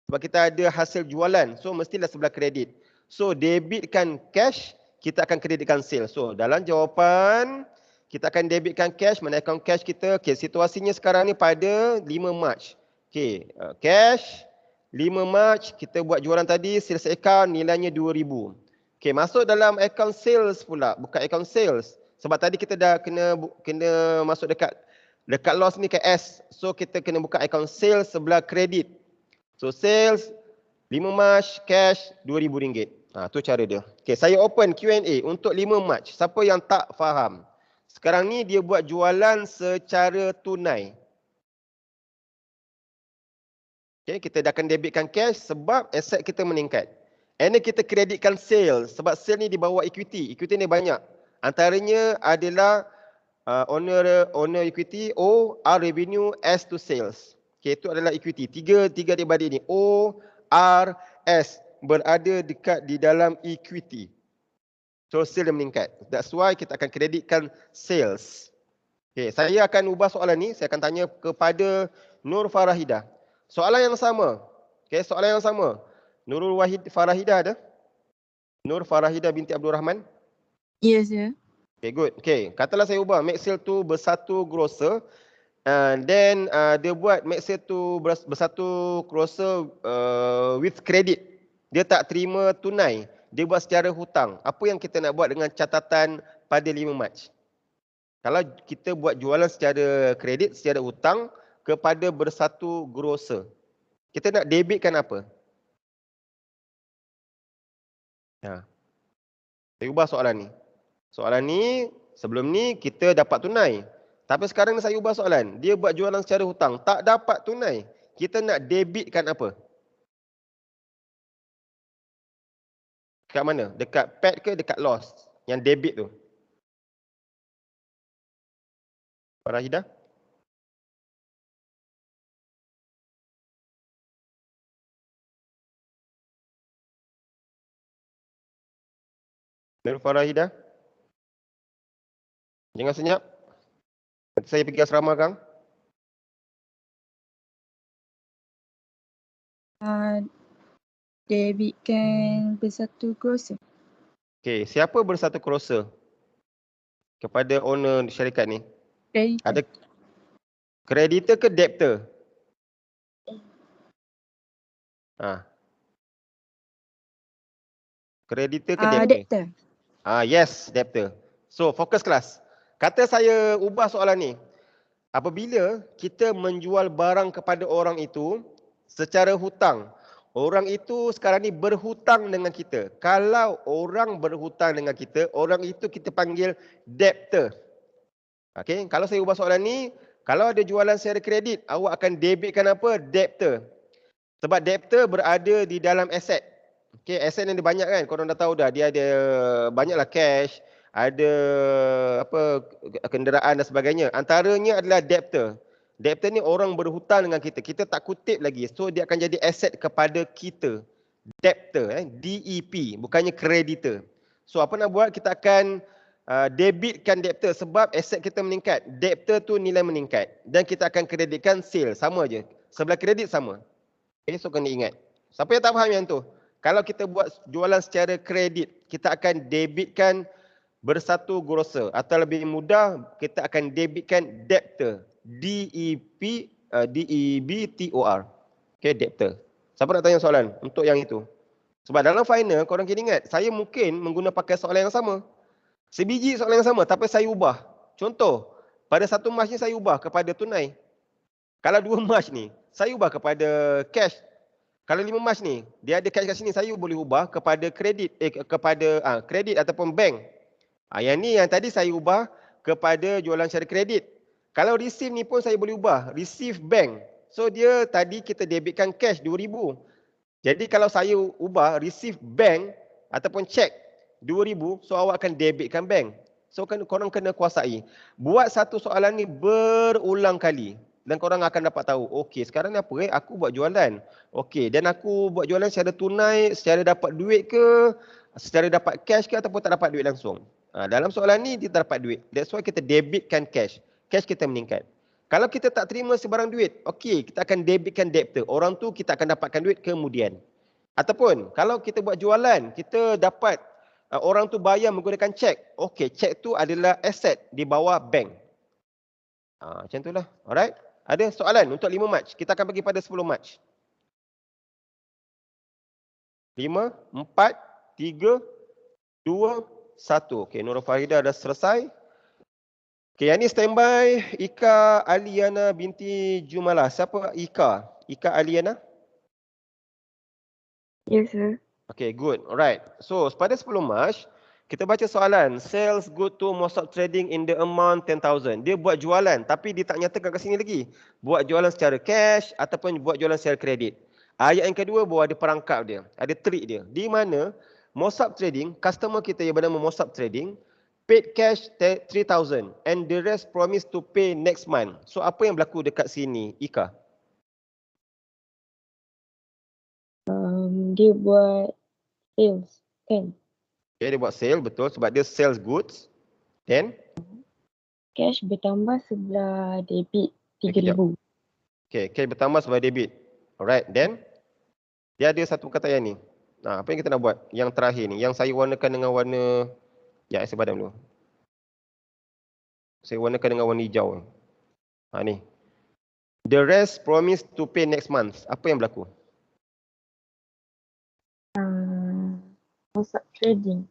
Sebab kita ada hasil jualan, so mestilah sebelah kredit. So debitkan cash, kita akan kreditkan sale. So dalam jawapan, kita akan debitkan cash, mana akaun cash kita. Okay, situasinya sekarang ni pada 5 Mac. Okay, cash, 5 Mac, kita buat jualan tadi, sales account nilainya 2,000. Okay, masuk dalam account sales pula, bukan account sales. Sebab tadi kita dah kena masuk dekat loss ni ke S. So kita kena buka account sales sebelah kredit. So sales 5 Mac cash RM2,000. Tu cara dia. Okay, saya open Q&A untuk 5 Mac. Siapa yang tak faham? Sekarang ni dia buat jualan secara tunai. Okay, kita dah akan debitkan cash sebab aset kita meningkat. And then kita kreditkan sales sebab sale ni di bawah equity. Equity ni banyak. Antaranya adalah owner equity, O, R revenue, S to sales. Okay, itu adalah equity. Tiga daripada ini. O, R, S berada dekat di dalam equity. So sale yang meningkat. That's why kita akan kreditkan sales. Okay, saya akan ubah soalan ni. Saya akan tanya kepada Nur Farahidah. Soalan yang sama. Okay, soalan yang sama. Nurul Wahid Farahidah ada? Nur Farahidah binti Abdul Rahman? Ya, sir. Okay, good. Okay, katalah saya ubah make sale tu bersatu grocer. Then dia buat make sale tu bersatu grocer with credit. Dia tak terima tunai. Dia buat secara hutang. Apa yang kita nak buat dengan catatan pada 5 Mac? Kalau kita buat jualan secara kredit, secara hutang kepada bersatu grocer. Kita nak debitkan apa? Saya ubah soalan ni. Soalan ni, sebelum ni kita dapat tunai. Tapi sekarang ni saya ubah soalan. Dia buat jualan secara hutang. Tak dapat tunai. Kita nak debitkan apa? Dekat mana? Dekat pad ke dekat loss? Yang debit tu. Farahidah? Nur Farahidah? Jangan senyap. Nanti saya pergi asrama kang. Debitkan bersatu grocer. Okey, siapa bersatu grocer? Kepada owner syarikat ni. Kredit. Ada creditor ke debtor? Creditor ke debtor? Debtor. Yes, debtor. So, fokus kelas. Kata saya ubah soalan ni. Apabila kita menjual barang kepada orang itu secara hutang, orang itu sekarang ni berhutang dengan kita. Kalau orang berhutang dengan kita, orang itu kita panggil debtor. Okey, kalau saya ubah soalan ni, kalau ada jualan secara kredit, awak akan debitkan apa? Debtor. Sebab debtor berada di dalam aset. Okey, aset ni ada banyak kan? Korang dah tahu dah, dia ada banyaklah cash, ada apa kenderaan dan sebagainya. Antaranya adalah debtor. Debtor ni orang berhutang dengan kita. Kita tak kutip lagi. So dia akan jadi aset kepada kita. Debtor, DEP, bukannya creditor. So apa nak buat? Kita akan debitkan debtor sebab aset kita meningkat. Debtor tu nilai meningkat. Dan kita akan kreditkan sale. Sama je. Sebelah kredit sama. Okay, so kena ingat. Siapa yang tak faham yang tu? Kalau kita buat jualan secara kredit, kita akan debitkan bersatu grocer. Atau lebih mudah, kita akan debitkan debtor. DEBTOR. Okay, debtor. Siapa nak tanya soalan untuk yang itu? Sebab dalam final, korang kena ingat, saya mungkin mengguna pakai soalan yang sama. Sebiji soalan yang sama, tapi saya ubah. Contoh, pada 1 Mac ni saya ubah kepada tunai. Kalau 2 Mac ni, saya ubah kepada cash. Kalau 5 Mac ni, dia ada cash kat sini, saya boleh ubah kepada kredit, kepada kredit ataupun bank. Yang ni yang tadi saya ubah kepada jualan secara kredit. Kalau receive ni pun saya boleh ubah, receive bank. So dia tadi kita debitkan cash 2,000. Jadi kalau saya ubah receive bank ataupun check 2,000, so awak akan debitkan bank. So korang kena kuasai. Buat satu soalan ni berulang kali. Dan korang akan dapat tahu, okey sekarang ni apa aku buat jualan. Okey, dan aku buat jualan secara tunai, secara dapat duit ke, secara dapat cash ke ataupun tak dapat duit langsung. Dalam soalan ni kita dapat duit. That's why kita debitkan cash. Cash kita meningkat. Kalau kita tak terima sebarang duit, okey, kita akan debitkan debtor. Orang tu kita akan dapatkan duit kemudian. Ataupun kalau kita buat jualan, kita dapat orang tu bayar menggunakan cek. Okey, cek tu adalah aset di bawah bank. Macam itulah. Alright. Ada soalan untuk 5 Mac. Kita akan bagi pada 10 Mac. 5, 4, 3, 2, 1. Okey, Nurul Farida dah selesai. Okey, yang ni standby Ika Aliana binti Jumalah. Siapa Ika? Ika Aliana? Yes, sir. Okey, good. Alright. So, pada 10 Mac, kita baca soalan. Sales good to Mossad Trading in the amount 10,000. Dia buat jualan tapi dia tak nyatakan kat sini lagi. Buat jualan secara cash ataupun buat jualan secara kredit. Ayat yang kedua baru ada perangkap dia. Ada trik dia. Di mana Mossad Trading, customer kita yang bernama Mossad Trading, paid cash 3,000 and the rest promise to pay next month. So apa yang berlaku dekat sini, Ika? Dia buat sales kan. Okay, dia buat sale, betul, sebab dia sales goods. Then? Cash bertambah sebelah debit Sekejap. 3,000. Okay, cash bertambah sebagai debit. Alright, then? Dia ada satu perkataan ni. Apa yang kita nak buat? Yang terakhir ni, yang saya warnakan dengan warna, ya, saya padam dulu. Saya warnakan dengan warna hijau. Ni. The rest promise to pay next month. Apa yang berlaku? Mossad Trading.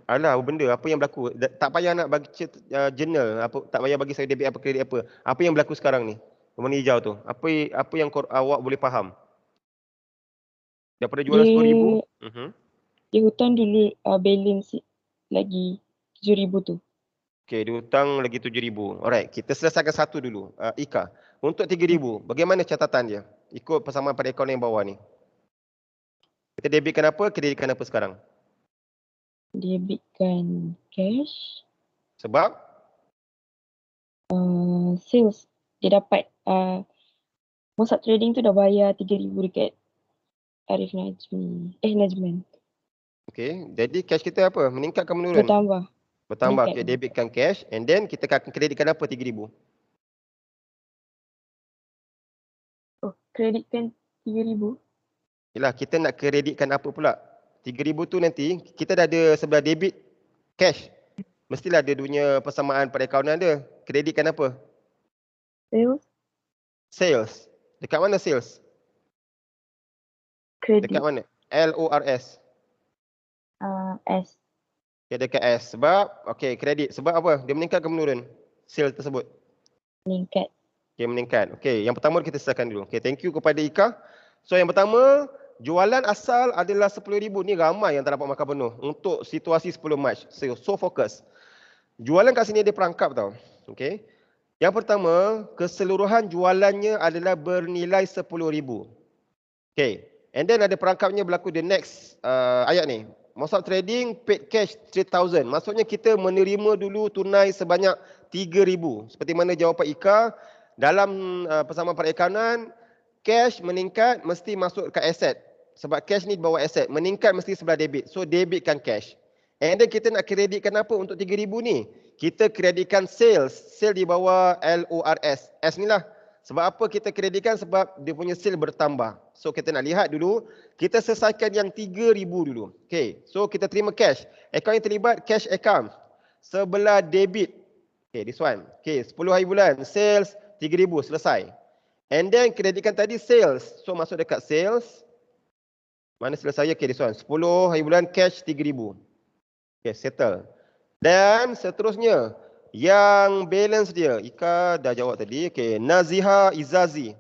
Alah, apa benda? Apa yang berlaku? Tak payah nak bagi journal. Tak payah bagi saya debit apa, kredit apa. Apa yang berlaku sekarang ni? Warna hijau tu. Apa yang awak boleh faham? Daripada jualan 10,000. Dia hutang dulu balance lagi 7,000 tu. Okey, dia hutang lagi 7,000. Alright, kita selesaikan satu dulu. Ika, untuk 3,000, bagaimana catatan dia? Ikut persamaan pada akaun yang bawah ni. Kita debitkan apa, kreditkan apa sekarang? Debitkan cash. Sebab? Sales. Dia dapat Mossad Trading tu dah bayar 3,000 dekat Arif Najman. Okey, jadi cash kita apa? Meningkat ke menurun? Bertambah. Bertambah. Meningkat. Okey, debitkan cash and then kita akan kreditkan apa 3,000? Oh, kreditkan 3,000. Yalah, kita nak kreditkan apa pula? 3,000 tu nanti kita dah ada sebelah debit cash. Mestilah ada dunia persamaan pada akaun dia. Kreditkan apa? Sales. Sales. Dekat mana sales? Kredit. Dekat mana? LORS. S. Okay, dekat S. Sebab, okey, kredit. Sebab apa? Dia meningkat ke menurun? Sales tersebut. Meningkat. Okey, meningkat. Okey, yang pertama kita selesaikan dulu. Okey, thank you kepada Ika. So, yang pertama, jualan asal adalah 10,000. Ni ramai yang tak dapat makan penuh untuk situasi 10 Mac. So fokus. Jualan kat sini dia perangkap tau. Okey. Yang pertama, keseluruhan jualannya adalah bernilai 10,000. Okey. And then ada perangkapnya berlaku the next ayat ni. Mossad Trading paid cash 3,000. Maksudnya kita menerima dulu tunai sebanyak 3,000. Seperti mana jawapan Ika, dalam persamaan perakaunan, cash meningkat mesti masuk ke aset. Sebab cash ni bawa aset. Meningkat mesti sebelah debit. So debitkan cash. And then kita nak kreditkan apa untuk 3,000 ni? Kita kreditkan sales. Sale di bawah LORS. S ni lah. Sebab apa kita kreditkan? Sebab dia punya sale bertambah. So kita nak lihat dulu. Kita selesaikan yang 3,000 dulu. Okay. So kita terima cash. Akaun yang terlibat cash account. Sebelah debit. Okay, this one. Okay, 10 hari bulan. Sales 3,000. Selesai. And then kreditkan tadi sales. So masuk dekat sales. Mana selesai? Okay, this one. 10 hari bulan cash 3,000. Okay, settle. Dan seterusnya, yang balance dia, Ika dah jawab tadi. Okay, Naziha Izazi.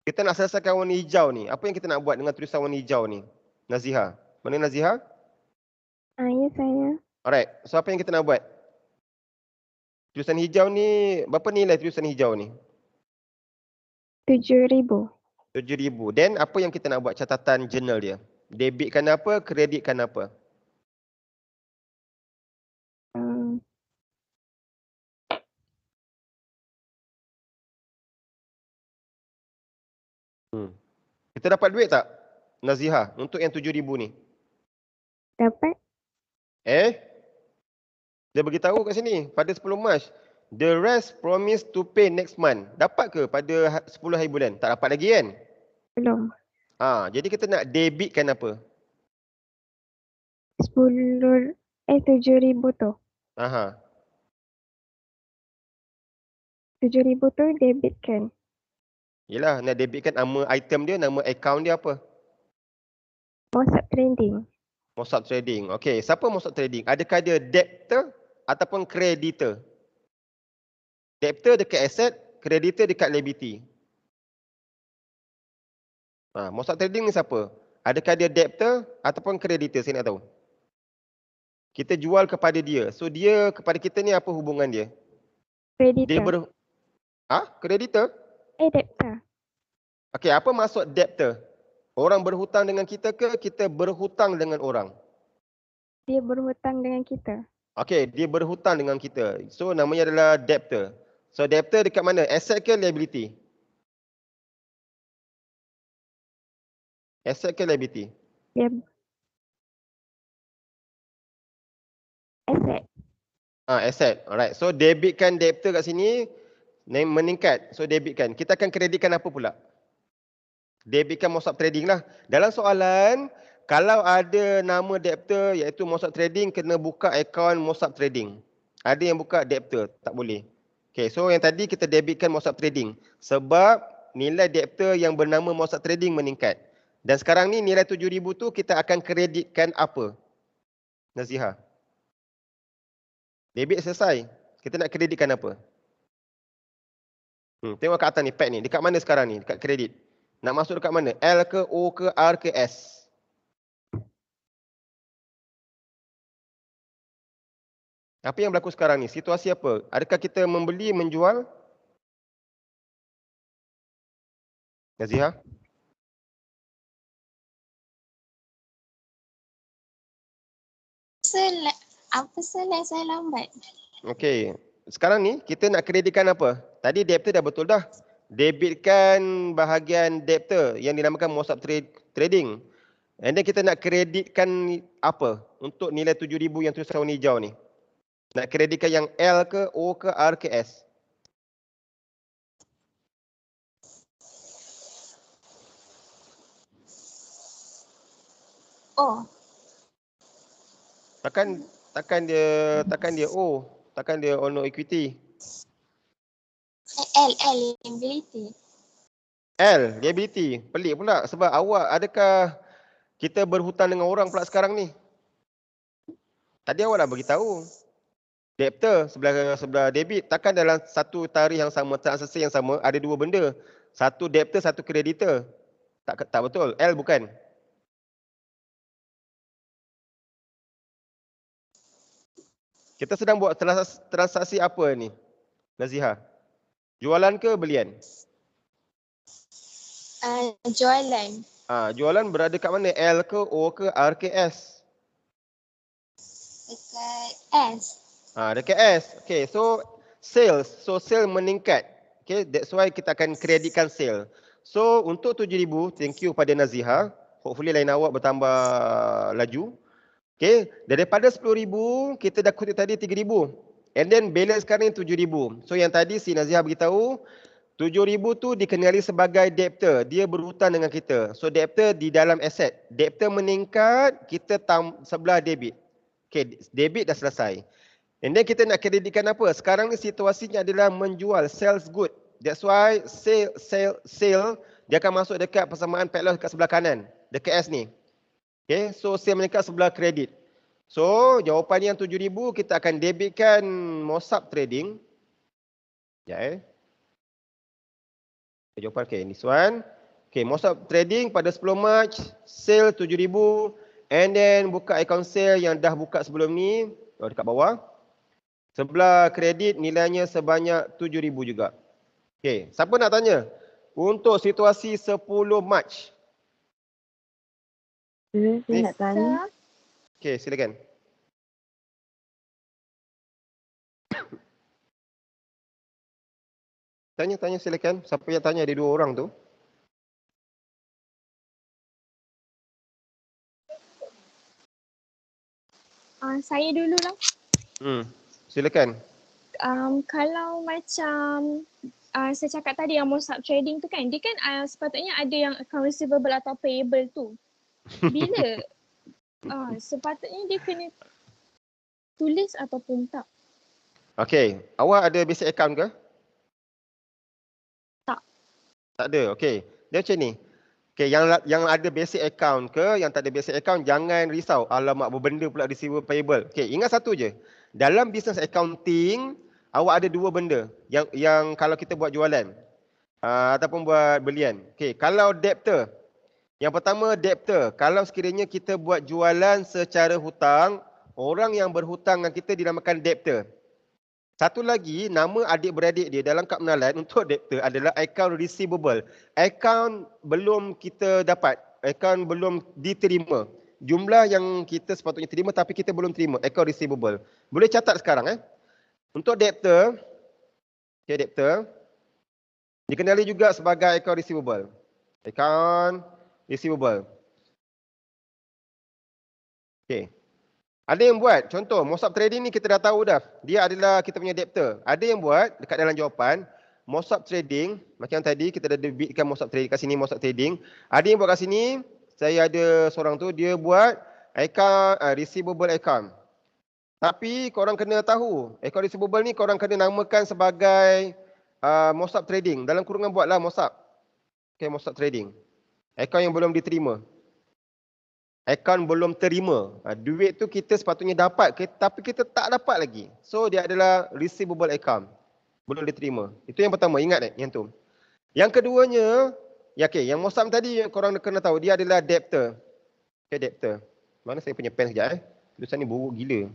Kita nak selesaikan warna hijau ni. Apa yang kita nak buat dengan tulisan warna hijau ni? Naziha. Mana Naziha? Ya, saya. Alright, so apa yang kita nak buat? Tulisan hijau ni, berapa nilai tulisan hijau ni? 7,000. 7,000. Then apa yang kita nak buat catatan journal dia? Debitkan apa, kreditkan apa? Kita dapat duit tak, Naziha, untuk yang 7,000 ni? Dapat. Dia beritahu kat sini pada 10 Mac. The rest promise to pay next month. Dapat ke pada 10 hari bulan? Tak dapat lagi kan? Belum. Jadi kita nak debitkan apa? 7,000 tu. Aha. 7,000 tu debitkan. Yelah, nak debitkan nama item dia, nama account dia apa? Mosap trading. Mosap Trading. Okey, siapa Mosap Trading? Adakah dia debtor ataupun creditor? Debtor dekat asset, creditor dekat liability. Mosap Trading ni siapa? Adakah dia debtor ataupun creditor? Saya nak tahu. Kita jual kepada dia. So dia kepada kita ni apa hubungan dia? Dia Creditor. Creditor? Debtor. Okey, apa maksud debtor? Orang berhutang dengan kita ke kita berhutang dengan orang? Dia berhutang dengan kita. Okey, dia berhutang dengan kita. So namanya adalah debtor. So debtor dekat mana? Asset ke liability? Asset ke liability? Dia asset. Asset. Alright. So debitkan debtor kat sini meningkat. So debitkan. Kita akan kreditkan apa pula? Debitkan Mosap Trading lah. Dalam soalan, kalau ada nama debtor iaitu Mosap Trading, kena buka akaun Mosap Trading. Ada yang buka debtor, tak boleh. Okay, so yang tadi kita debitkan Mosap Trading. Sebab nilai debtor yang bernama Mosap Trading meningkat. Dan sekarang ni nilai 7,000 tu kita akan kreditkan apa? Nazihah. Debit selesai. Kita nak kreditkan apa? Tengok kat atas ni, pad ni. Dekat mana sekarang ni? Dekat kredit. Nak masuk dekat mana? L ke, O ke, R ke, S? Apa yang berlaku sekarang ni? Situasi apa? Adakah kita membeli, menjual? Nazihah? Apa salah saya lambat? Okey. Sekarang ni kita nak kreditkan apa? Tadi debtor dah betul dah. Debitkan bahagian debtor yang dinamakan Mosap Trading. And then kita nak kreditkan apa? Untuk nilai 7,000 yang tulisan warna hijau ni. Nak kreditkan yang L ke, O ke, R ke, S? Oh, Takkan dia O, takkan dia ono equity. L liability. L, liability. Pelik pula sebab awak adakah kita berhutang dengan orang pula sekarang ni? Tadi awak dah beritahu. Debtor sebelah debit. Takkan dalam satu tarikh yang sama, transaksi yang sama ada dua benda. Satu debtor, satu creditor. Tak betul. L bukan. Kita sedang buat transaksi apa ni? Nazihah. Jualan ke belian? Jualan. Jualan berada kat mana? L ke, O ke, R ke, S? Dekat S. Dekat S. Okay, so sales. So sale meningkat. Okay, that's why kita akan kreditkan sale. So untuk 7,000, thank you pada Nazihah. Hopefully lain awak bertambah laju. Okay, daripada 10,000, kita dah kutip tadi 3,000. And then balance sekarang ni 7,000. So yang tadi si Nazihah beritahu, 7,000 tu dikenali sebagai debtor. Dia berhutang dengan kita. So debtor di dalam aset. Debtor meningkat, kita sebelah debit. Okay, debit dah selesai. And then kita nak kreditkan apa? Sekarang ni situasinya adalah menjual, sales good. That's why sale dia akan masuk dekat persamaan padlock dekat sebelah kanan. Dekat S ni. Okay, so sale meningkat sebelah kredit. So jawapan yang 7,000 kita akan debitkan Mosap Trading. Jawapan okay, this one. Okay, Mosap Trading pada 10 Mac, sale 7,000. And then buka akaun sale yang dah buka sebelum ni. Dekat bawah. Sebelah kredit nilainya sebanyak 7,000 juga. Okay, siapa nak tanya? Untuk situasi 10 Mac. Saya nak tanya. Okay, silakan. Tanya silakan. Siapa yang tanya? Ada dua orang tu. Saya dululah. Silakan. Kalau macam saya cakap tadi yang Mosap trading tu kan, dia kan sepatutnya ada yang account receivable atau payable tu. Bila sepatutnya dia kena tulis ataupun tak? Okey, awak ada basic account ke? Tak. Tak ada. Okey. Dia macam ni. Okey, yang ada basic account ke, yang tak ada basic account, jangan risau. Alamak, berbenda pula receivable payable. Okey, ingat satu je. Dalam business accounting, awak ada dua benda yang kalau kita buat jualan ataupun buat belian. Okey, kalau debtor. Yang pertama debtor. Kalau sekiranya kita buat jualan secara hutang, orang yang berhutang dengan kita dinamakan debtor. Satu lagi, nama adik-beradik dia dalam kad pengenalan untuk debtor adalah account receivable. Account belum kita dapat, account belum diterima. Jumlah yang kita sepatutnya terima tapi kita belum terima, account receivable. Boleh catat sekarang Untuk debtor, okay, debtor dikenali juga sebagai account receivable. Account receivable. Okey. Ada yang buat, contoh Mosap Trading ni kita dah tahu dah, dia adalah kita punya debtor. Ada yang buat dekat dalam jawapan, Mosap Trading, macam tadi kita dah debitkan Mosap Trading, kat sini Mosap Trading. Ada yang buat kat sini, saya ada seorang tu, dia buat account, receivable account. Tapi korang kena tahu, account receivable ni korang kena namakan sebagai Mosap Trading. Dalam kurungan buatlah Mosap. Okay, Mosap Trading. Account yang belum diterima. Account belum terima. Duit tu kita sepatutnya dapat tapi kita tak dapat lagi. So dia adalah receivable account. Belum diterima. Itu yang pertama, ingat yang tu. Yang keduanya, yang Mosam tadi korang kena tahu dia adalah debtor. Okay, debtor. Mana saya punya pen sekejap Tulisan ni buruk gila.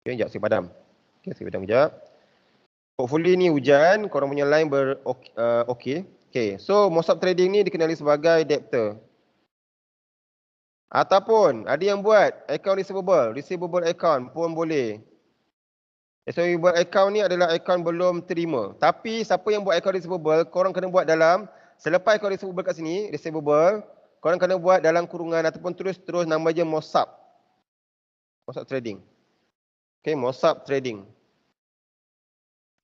Okay, sekejap saya padam. Okay, saya padam sekejap. Hopefully ni hujan, korang punya line okey. Okay, so Mosap Trading ni dikenali sebagai debtor. Ataupun ada yang buat account receivable account pun boleh. Receivable account ni adalah account belum terima. Tapi siapa yang buat account receivable, korang kena buat dalam, selepas account receivable kat sini, receivable, korang kena buat dalam kurungan ataupun terus nama je Mosap. Mosap Trading. Okay, Mosap Trading.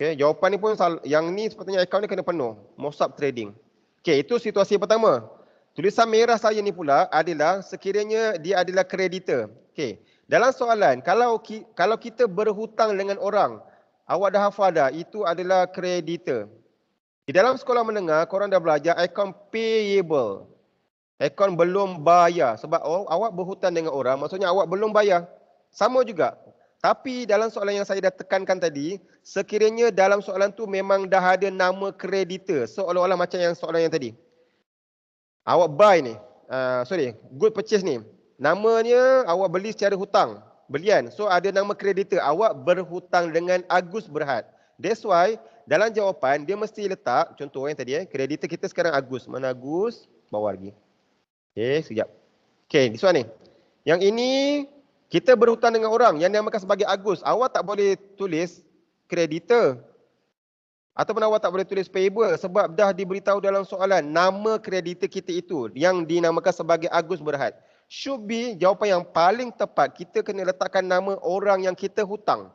Okay, jawapan ni pun yang ni sepatutnya account ni kena penuh. Mosap Trading. Okay, itu situasi pertama. Tulisan merah saya ni pula adalah sekiranya dia adalah kreditor. Okey. Dalam soalan, kalau kita berhutang dengan orang, awak dah hafal dah, itu adalah kreditor. Di dalam sekolah menengah, korang dah belajar account payable. Account belum bayar. Sebab awak berhutang dengan orang, maksudnya awak belum bayar. Sama juga. Tapi dalam soalan yang saya dah tekankan tadi, sekiranya dalam soalan tu memang dah ada nama kreditor. Seolah-olah macam yang soalan yang tadi. Awak buy ni, good purchase ni. Namanya awak beli secara hutang, belian. So ada nama kreditor, awak berhutang dengan Agus Berhad. That's why dalam jawapan dia mesti letak, contoh yang tadi kreditor kita sekarang Agus. Mana Agus? Bawah lagi. Okay, sekejap. Okay, this one ni. Yang ini kita berhutang dengan orang yang dinamakan sebagai Agus. Awak tak boleh tulis kreditor. Ataupun awak tak boleh tulis payable sebab dah diberitahu dalam soalan nama kreditor kita itu yang dinamakan sebagai Agus Berhad. Should be jawapan yang paling tepat, kita kena letakkan nama orang yang kita hutang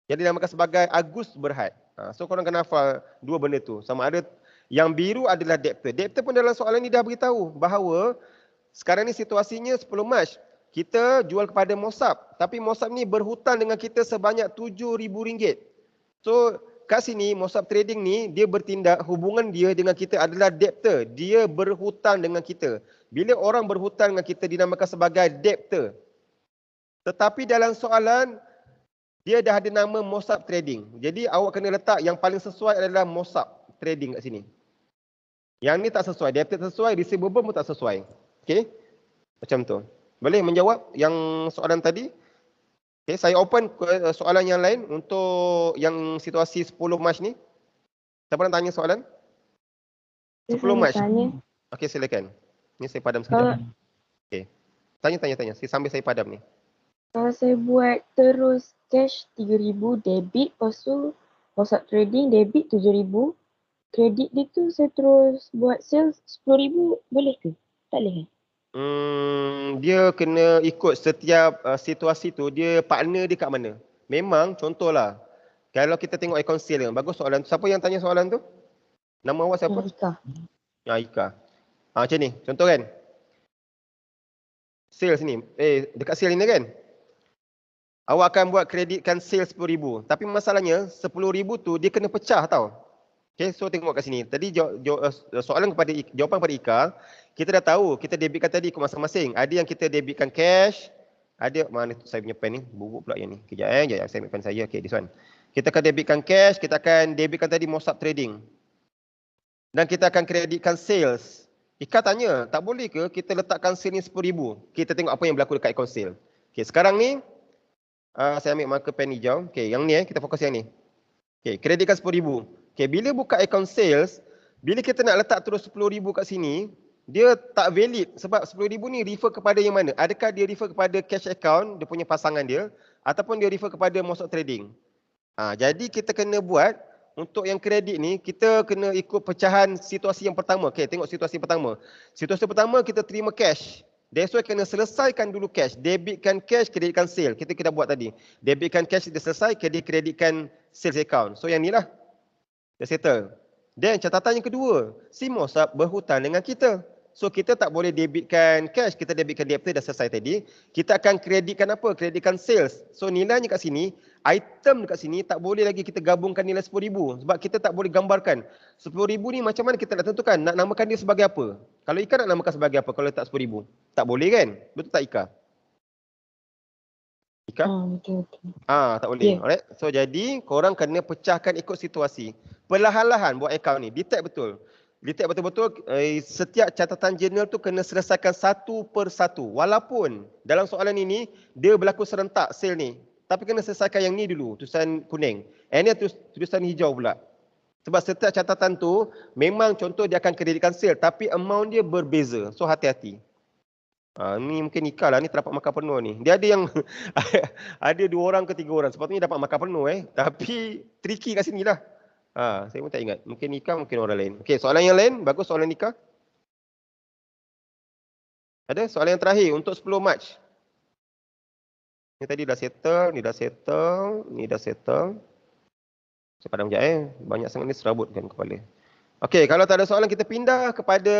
yang dinamakan sebagai Agus Berhad. So korang kena hafal dua benda tu. Sama ada yang biru adalah debtor. Debtor pun dalam soalan ni dah beritahu bahawa sekarang ni situasinya 10 Mac. Kita jual kepada Mosap. Tapi Mosap ni berhutang dengan kita sebanyak RM7,000. So kat sini Mosap Trading ni dia bertindak, hubungan dia dengan kita adalah debtor. Dia berhutang dengan kita. Bila orang berhutang dengan kita dinamakan sebagai debtor. Tetapi dalam soalan dia dah ada nama Mosap Trading. Jadi awak kena letak yang paling sesuai adalah Mosap Trading kat sini. Yang ni tak sesuai, debtor tak sesuai, receivable pun tak sesuai. Okey? Macam tu. Boleh menjawab yang soalan tadi? Okay, saya open soalan yang lain untuk yang situasi 10 Mac ni. Siapa nak tanya soalan? 10 Mac. Okey, silakan. Ni saya padam sekejap. Okey. Tanya. Sambil saya padam ni. Kalau saya buat terus cash 3,000 debit, lepas tu Mosap Trading debit 7,000, kredit dia tu saya terus buat sales 10,000, boleh ke? Tak boleh. dia kena ikut setiap situasi tu, dia partner dia kat mana. Memang contohlah, kalau kita tengok account sale, bagus soalan tu. Siapa yang tanya soalan tu? Nama awak siapa? Ika. Ika. Macam ni, contoh kan. Sales ni, dekat sale ni kan. Awak akan buat kreditkan sale 10,000. Tapi masalahnya 10,000 tu dia kena pecah tau. Okay, so tengok kat sini. Tadi jawapan kepada Ika, kita dah tahu, kita debitkan tadi ke masing-masing. Ada yang kita debitkan cash, ada mana tu saya punya pen ni, buruk pula yang ni. Kejap saya ambil pen saya. Okay, this one. Kita akan debitkan cash, kita akan debitkan tadi Mosap Trading. Dan kita akan kreditkan sales. Ika tanya, tak boleh ke kita letakkan sale ni 10,000? Kita tengok apa yang berlaku dekat account sale. Okay, sekarang ni, saya ambil marker pen hijau. Okay, yang ni kita fokus yang ni. Okay, kreditkan 10,000. Okay, bila buka account sales, bila kita nak letak terus 10,000 kat sini, dia tak valid sebab 10,000 ni refer kepada yang mana? Adakah dia refer kepada cash account, dia punya pasangan dia, ataupun dia refer kepada Mosap Trading? Jadi kita kena buat, untuk yang kredit ni, kita kena ikut pecahan situasi yang pertama. Okay, tengok situasi pertama. Situasi pertama kita terima cash. That's why kena selesaikan dulu cash. Debitkan cash, kreditkan sale. Kita buat tadi. Debitkan cash, kita selesai, kreditkan sales account. So yang ni lah. Dah settle. Dan catatan yang kedua, si Mosap berhutang dengan kita. So kita tak boleh debitkan cash, kita debitkan debtor dah selesai tadi. Kita akan kreditkan apa? Kreditkan sales. So nilainya kat sini, item dekat sini tak boleh lagi kita gabungkan nilai 10,000. Sebab kita tak boleh gambarkan. 10,000 ni macam mana kita nak tentukan? Nak namakan dia sebagai apa? Kalau Ika nak namakan sebagai apa kalau letak 10,000? Tak boleh kan? Betul tak Ika? Ika? Betul. Tak boleh. Alright. So jadi korang kena pecahkan ikut situasi. Perlahan-lahan buat account ni. Detect betul. Detect betul-betul setiap catatan jurnal tu kena selesaikan satu per satu. Walaupun dalam soalan ini dia berlaku serentak sale ni. Tapi kena selesaikan yang ni dulu, tulisan kuning. Ini tulisan hijau pula. Sebab setiap catatan tu memang contoh dia akan kreditkan sale tapi amount dia berbeza. So hati-hati. Ni mungkin Ika lah, ni terdapat markah penuh ni. Dia ada yang ada 2 orang ke 3 orang. Sepatutnya dapat markah penuh Tapi tricky kat sini lah. Saya pun tak ingat. Mungkin Ika, mungkin orang lain. Okey, soalan yang lain. Bagus soalan Ika. Ada soalan yang terakhir untuk 10 Mac. Ni tadi dah settle, ni dah settle, ni dah settle. Saya padam sekejap Banyak sangat ni serabutkan kepala. Okey, kalau tak ada soalan kita pindah kepada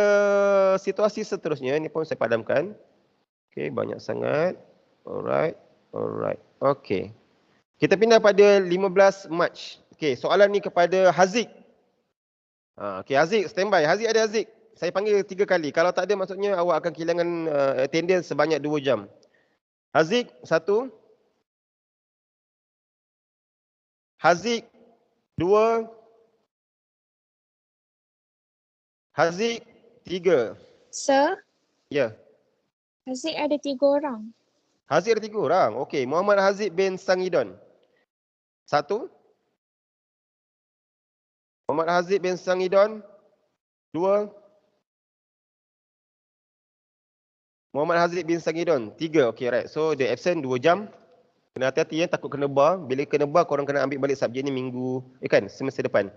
situasi seterusnya. Ni pun saya padamkan. Okey, banyak sangat. Alright. Okey. Kita pindah pada 15 Mac. Okey, soalan ni kepada Haziq. Okey, Haziq standby. Haziq ada Haziq? Saya panggil 3 kali. Kalau tak ada maksudnya awak akan kehilangan attendance sebanyak 2 jam. Haziq 1. Haziq 2. Haziq 3. Sir, Ya. Haziq ada 3 orang. Haziq ada 3 orang. Okey, Muhammad Haziq bin Sangidon. 1. Muhammad Haziq bin Sangidon. 2. Muhammad Haziq bin Sangidon. 3. Okey, right. So dia absent 2 jam. Kena hati-hati takut kena bar. Bila kena bar korang kena ambil balik subjek ni semester depan.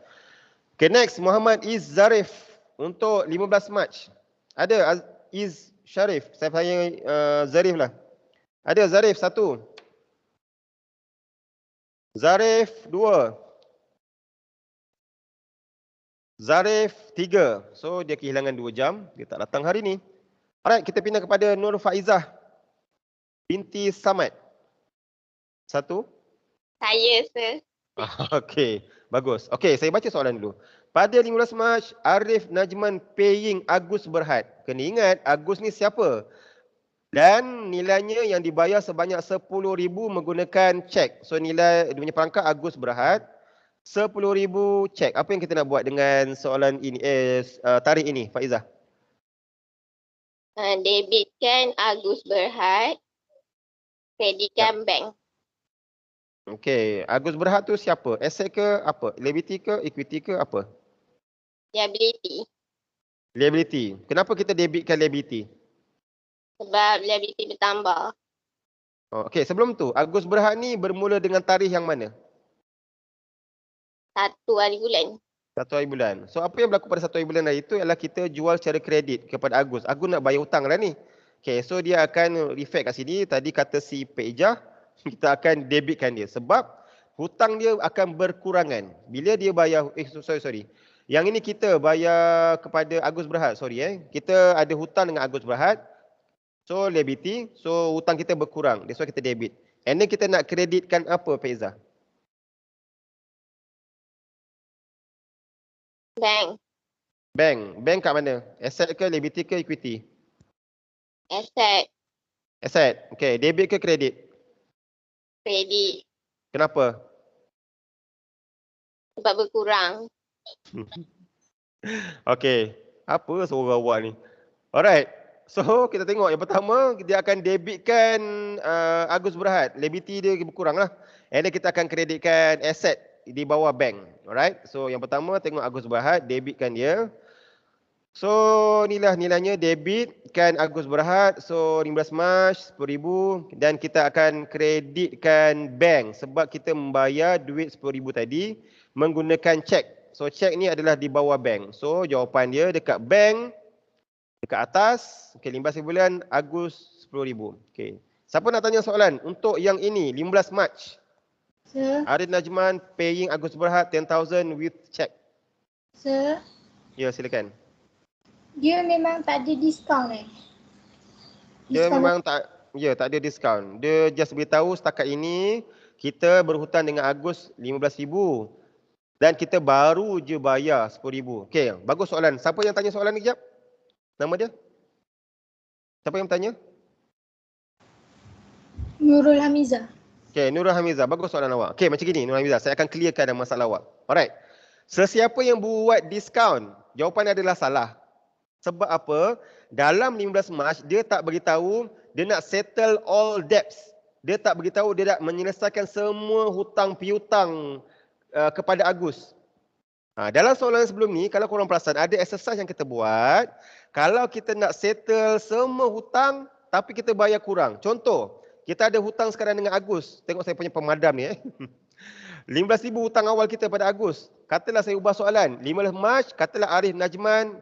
Okay, next Muhammad Iz Zarif untuk 15 Mac. Ada Iz Sharif. Saya tanya Zarif lah. Ada Zarif 1. Zarif 2. Zarif 3. So dia kehilangan 2 jam. Dia tak datang hari ni. Alright, kita pindah kepada Nur Faizah binti Samad. 1. Saya, sir. Okey, bagus. Okey, saya baca soalan dulu. Pada 15 Mac, Arif Najman paying Agus Berhad. Kena ingat, Agus ni siapa? Dan nilainya yang dibayar sebanyak 10,000 menggunakan cek. So nilai dia punya perangkat Agus Berhad 10,000 cek. Apa yang kita nak buat dengan soalan ini tarikh ini, Faizah? Debitkan Agus Berhad, kreditkan bank. Okey, Agus Berhad tu siapa? Aset ke apa? Liability ke equity ke apa? Liability. Liability. Kenapa kita debitkan liability? Sebab liability bertambah. Okey, sebelum tu Agus Berhad ni bermula dengan tarikh yang mana? 1 hari bulan. 1 hari bulan. So apa yang berlaku pada 1 hari bulan itu ialah kita jual secara kredit kepada Agus. Agus nak bayar hutang lah ni. Okay, so dia akan reflect kat sini. Tadi kata si Pejah, kita akan debitkan dia. Sebab hutang dia akan berkurangan. Bila dia bayar, sorry. Yang ini kita bayar kepada Agus Berhad, Kita ada hutang dengan Agus Berhad. So liability, so hutang kita berkurang. That's why kita debit. And then kita nak kreditkan apa, Pejah? Bank. Bank kat mana? Asset ke, liability ke, equity? Asset. Okay, debit ke kredit? Kredit. Kenapa? Sebab berkurang. Okay, apa suara awak ni? Alright, so kita tengok yang pertama, dia akan debitkan Agus Berhad. Liability dia berkurang lah. And then kita akan kreditkan asset di bawah bank. Alright, so yang pertama tengok Agus Berhad, debitkan dia. So inilah nilainya, debitkan Agus Berhad. So 15 Mac 10,000 dan kita akan kreditkan bank sebab kita membayar duit 10,000 tadi menggunakan cek. So cek ni adalah di bawah bank. So jawapan dia dekat bank, dekat atas. Okay, 15 bulan Agus 10,000. Okay. Siapa nak tanya soalan untuk yang ini 15 Mac? Sir, Arif Najman paying Agus Berhad 10,000 with check. sir, Ya, silakan. dia memang tak ada diskaun Dia memang tak ada diskaun. Dia just beritahu setakat ini kita berhutang dengan Agus 15,000 dan kita baru je bayar 10,000. Okey, bagus soalan. Siapa yang tanya soalan ni kejap? Nama dia? Siapa yang bertanya? Nurul Hamizah. Okey, Nurul Hamizah. Bagus soalan awak. Okey, macam gini Nurul Hamizah, saya akan clearkan masalah awak. Alright. Sesiapa yang buat diskaun, jawapan adalah salah. Sebab apa? Dalam 15 Mac dia tak beritahu dia nak settle all debts. Dia tak beritahu dia nak menyelesaikan semua hutang piutang kepada Agus. Dalam soalan sebelum ni, kalau korang perasan, ada exercise yang kita buat. Kalau kita nak settle semua hutang tapi kita bayar kurang. Contoh, kita ada hutang sekarang dengan Agus. Tengok saya punya pemadam ni. 15,000 hutang awal kita pada Agus. Katalah saya ubah soalan. 15 Mac, katalah Arif Najman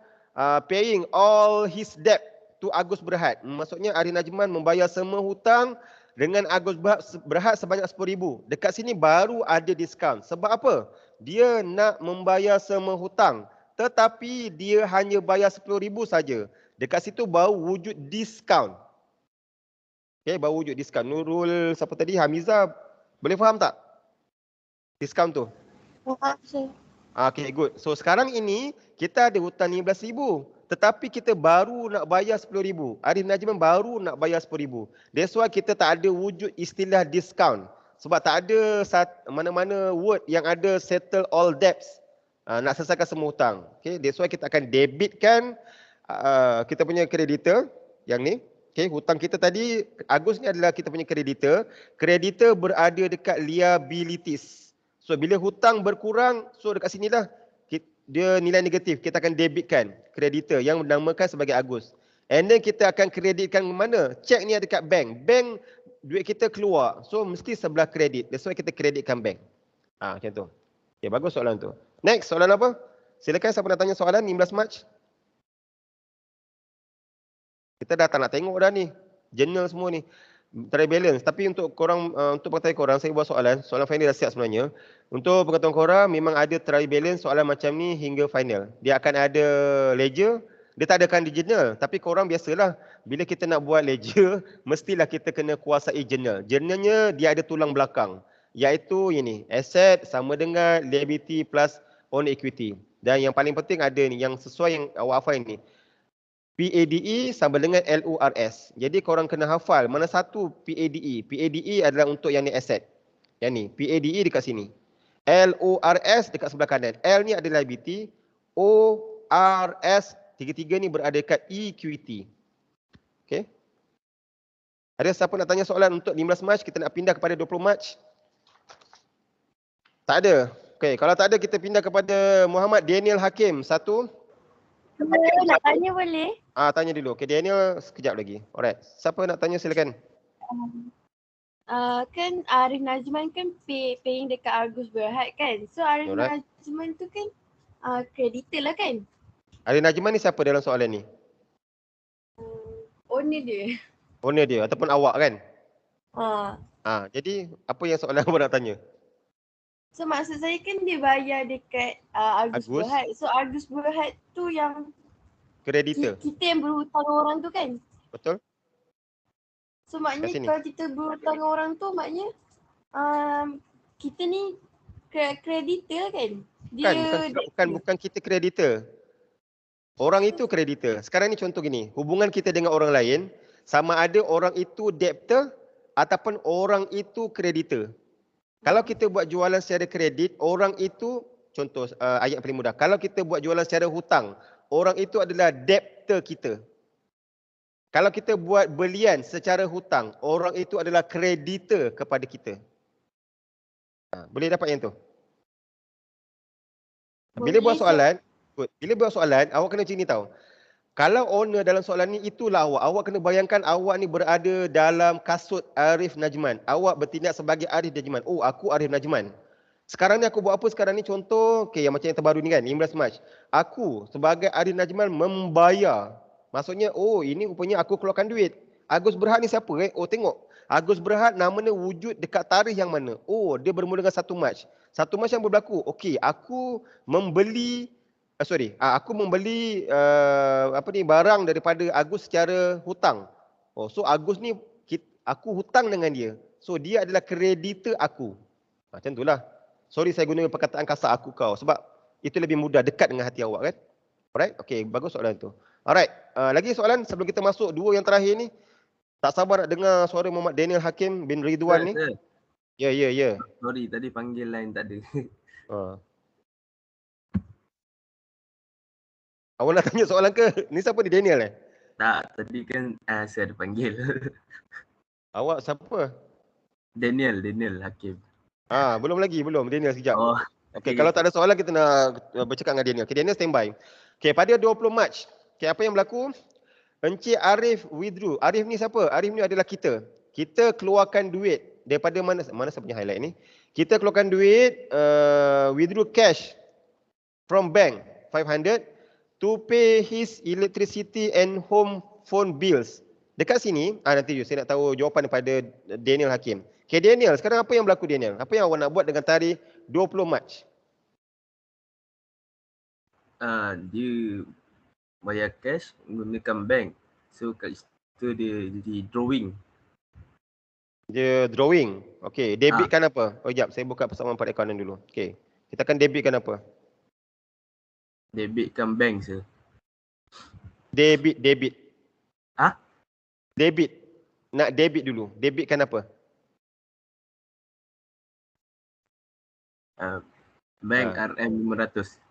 paying all his debt to Agus Berhad. Maksudnya Arif Najman membayar semua hutang dengan Agus Berhad sebanyak 10,000. Dekat sini baru ada diskaun. Sebab apa? Dia nak membayar semua hutang. Tetapi dia hanya bayar 10,000 saja. Dekat situ baru wujud diskaun. Okay, baru wujud diskaun. Nurul siapa tadi? Hamizah. Boleh faham tak? Diskaun tu. Faham, sir. Okay, good. So sekarang ini kita ada hutang 15,000. Tetapi kita baru nak bayar 10,000. Arif Najman baru nak bayar 10,000. That's why kita tak ada wujud istilah diskaun. Sebab tak ada mana-mana word yang ada settle all debts. Nak selesaikan semua hutang. Okay, that's why kita akan debitkan kita punya kreditor yang ni. Okay, hutang kita tadi, Agus ni adalah kita punya kreditor. Kreditor berada dekat liabilities. So bila hutang berkurang, so dekat sinilah dia nilai negatif. Kita akan debitkan kreditor yang dinamakan sebagai Agus. And then kita akan kreditkan mana? Cek ni ada dekat bank. Bank duit kita keluar. So mesti sebelah kredit. That's why kita kreditkan bank. Macam tu. Okay, bagus soalan tu. Next, soalan apa? Silakan siapa nak tanya soalan 15 Mac. Kita dah tak nak tengok dah ni. Journal semua ni. Trial balance. Tapi untuk korang, untuk pengetahuan korang, saya buat soalan final dah siap sebenarnya. Untuk pengetahuan korang, memang ada trial balance soalan macam ni hingga final. Dia akan ada ledger, dia tak adakan di journal. Tapi korang biasalah, bila kita nak buat ledger, mestilah kita kena kuasai journal. Journalnya dia ada tulang belakang, iaitu ini, asset sama dengan liability plus own equity. Dan yang paling penting ada ni, yang sesuai yang awak hafal ni. PADE sama dengan LORS. Jadi korang kena hafal mana satu PADE. PADE adalah untuk yang ni asset. Yang ni, PADE dekat sini. LORS dekat sebelah kanan. L ni adalah liability. ORS, tiga-tiga ni berada dekat equity. Okay. Ada siapa nak tanya soalan untuk 15 Mac, kita nak pindah kepada 20 Mac? Tak ada. Okay, kalau tak ada kita pindah kepada Muhammad Daniel Hakim. Satu. Nak tanya boleh? Tanya dulu. Okay, Daniel sekejap lagi. Alright. Siapa nak tanya silakan. Kan Arif Najman kan paying dekat Agus Berhad kan. So Arif Alright. Najman tu kan creditor lah kan. Arif Najman ni siapa dalam soalan ni? owner dia. Owner dia ataupun awak kan? Jadi apa yang soalan awak nak tanya? So maksud saya kan dia bayar dekat Agus Agus? Berhad. So Agus Berhad tu yang Kreditor. kita yang berhutang dengan orang tu kan. Betul? So Kat maknanya sini. kalau kita berhutang dengan orang tu maknanya kita ni kreditor kan. Bukan kita kreditor. Orang itu kreditor. Sekarang ni contoh gini, hubungan kita dengan orang lain sama ada orang itu debtor ataupun orang itu kreditor. Kalau kita buat jualan secara kredit, orang itu contoh ayat paling mudah. Kalau kita buat jualan secara hutang, orang itu adalah debtor kita. Kalau kita buat belian secara hutang, orang itu adalah kreditor kepada kita. Boleh dapat yang tu? Bila buat soalan, awak kena macam ni tau. Kalau owner dalam soalan ni, itulah awak. Awak kena bayangkan awak ni berada dalam kasut Arif Najman. Awak bertindak sebagai Arif Najman. Oh, aku Arif Najman. Sekarang ni aku buat apa sekarang ni? Contoh, yang macam yang terbaru ni kan, 15 Mac. Aku sebagai Arif Najman membayar. Maksudnya, oh ini rupanya aku keluarkan duit. Agus Berhad ni siapa? Oh tengok. Agus Berhad namanya wujud dekat tarikh yang mana? Oh, dia bermula dengan 1 Mac. 1 Mac yang berlaku. Okey, aku membeli barang daripada Agus secara hutang. Oh, so Agus ni aku hutang dengan dia. So dia adalah kreditor aku. Macam itulah. Sorry saya guna perkataan kasar aku kau sebab itu lebih mudah dekat dengan hati awak kan. Alright? Okey, bagus soalan tu. Alright, lagi soalan sebelum kita masuk dua yang terakhir ni. Tak sabar nak dengar suara Muhammad Daniel Hakim bin Ridwan ni. Ya. Sorry tadi panggil line tak ada. Awak nak tanya soalan ke? Ni siapa ni, Daniel Tak, tadi kan saya ada panggil. Awak siapa? Daniel Hakim. Belum Daniel sekejap. Oh. Okey, kalau tak ada soalan kita nak bercakap dengan Daniel. Okey, Daniel standby. Okey, pada 20 Mac. Okey, apa yang berlaku? Encik Arif withdrew. Arif ni siapa? Arif ni adalah kita. Kita keluarkan duit daripada mana saya punya highlight ni. Kita keluarkan duit, withdraw cash from bank 500 to pay his electricity and home phone bills. Dekat sini, nanti saya nak tahu jawapan daripada Daniel Hakim. Okay Daniel, sekarang apa yang berlaku Daniel? Apa yang awak nak buat dengan tarikh 20 Mac? Dia bayar cash menggunakan bank. So kat situ dia jadi drawing. Dia drawing. Okay, debitkan apa? Oh jap, saya buka persamaan pada akauntan dulu. Okay, kita akan debitkan apa? Debitkan bank sir. Debit. Debit. Nak debit dulu. Debitkan apa? Bank RM500.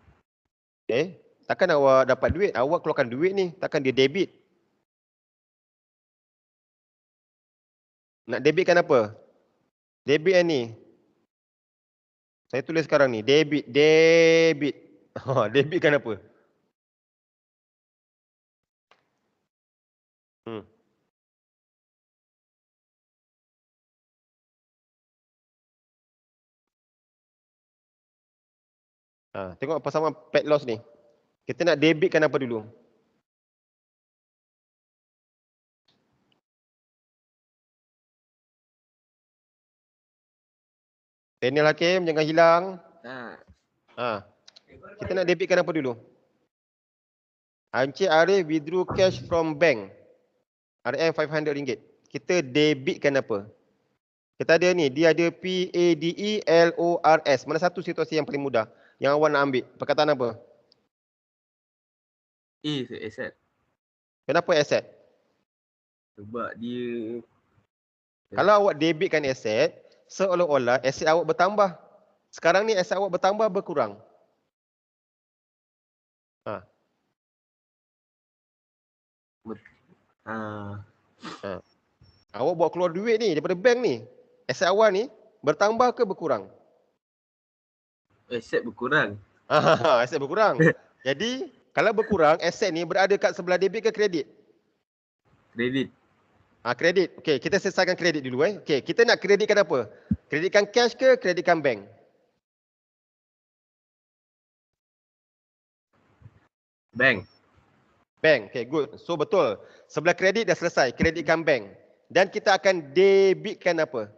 Takkan awak dapat duit, awak keluarkan duit ni, takkan dia debit. Nak debitkan apa? Debit yang ni. Saya tulis sekarang ni, debit. Debitkan apa? Tengok persamaan pet loss ni. Kita nak debitkan apa dulu? Daniel Hakim, jangan hilang. Kita nak debitkan apa dulu? Encik Arif withdraw cash from bank. RM500. Kita debitkan apa? Kita ada ni, dia ada PADELORS. Mana satu situasi yang paling mudah? Yang awak nak ambil? Perkataan apa? Asset. Kenapa asset? Sebab dia... Kalau awak debitkan aset, seolah-olah aset awak bertambah. Sekarang ni aset awak bertambah berkurang. Awak bawa keluar duit ni daripada bank ni. Aset awak ni bertambah ke berkurang? Aset berkurang. Aset berkurang. Jadi kalau berkurang, aset ni berada kat sebelah debit ke kredit? Kredit. Kredit. Okey, kita selesaikan kredit dulu Okey, kita nak kreditkan apa? Kreditkan cash ke kreditkan bank? Bank. Bank. Okay, good. So betul. Sebelah kredit dah selesai. Kreditkan bank. Dan kita akan debitkan apa?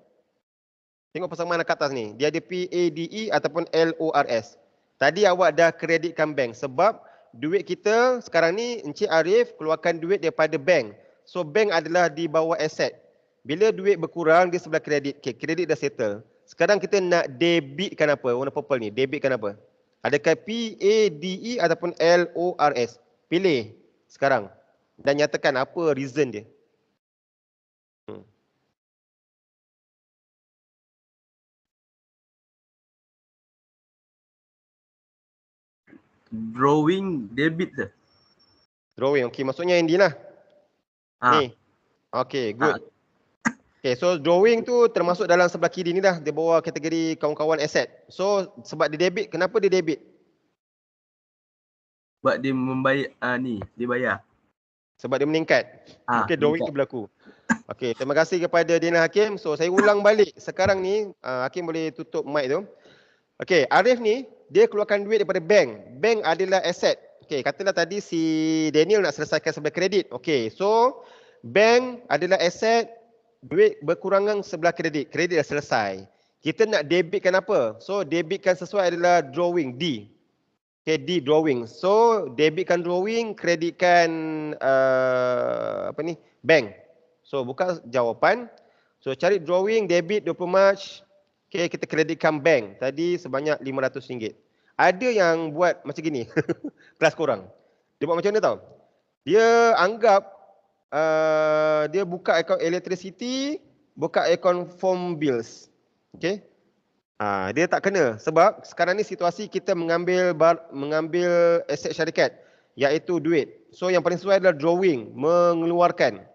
Tengok persamaan kat atas ni. Dia ada PADE ataupun LORS. Tadi awak dah kreditkan bank. Sebab duit kita sekarang ni Encik Arif keluarkan duit daripada bank. So bank adalah di bawah aset. Bila duit berkurang di sebelah kredit. Okay, kredit dah settle. Sekarang kita nak debitkan apa? Warna purple ni. Debitkan apa? Adakah PADE ataupun LORS? Pilih sekarang. Dan nyatakan apa reason dia. Drawing debit je. Drawing. Okay, maksudnya yang ni lah. Ni. Okay, good. Okay, so drawing tu termasuk dalam sebelah kiri ni dah. Dia bawa kategori kawan-kawan aset. So, sebab dia debit, kenapa dia debit? Sebab dia membayar, dia bayar. Sebab dia meningkat. Okay, drawing meningkat. tu berlaku. Okay, terima kasih kepada Dina Hakim. So, saya ulang balik. Sekarang ni, Hakim boleh tutup mic tu. Okay, Arif ni, dia keluarkan duit daripada bank. Bank adalah aset. Okay, katalah tadi si Daniel nak selesaikan sebelah kredit. Okay, so bank adalah aset, duit berkurangan sebelah kredit. Kredit dah selesai. Kita nak debitkan apa? So, debitkan sesuai adalah drawing, D. Okay, D drawing. So, debitkan drawing, kreditkan bank. So, buka jawapan. So, cari drawing, debit 20 Mac. Okay, kita kreditkan bank. Tadi sebanyak RM500. Ada yang buat macam gini. Kelas korang. Dia buat macam mana tau? Dia anggap dia buka akaun electricity, buka akaun phone bills. Okay. Dia tak kena. Sebab sekarang ni situasi kita mengambil aset syarikat. Iaitu duit. So yang paling sesuai adalah drawing. Mengeluarkan.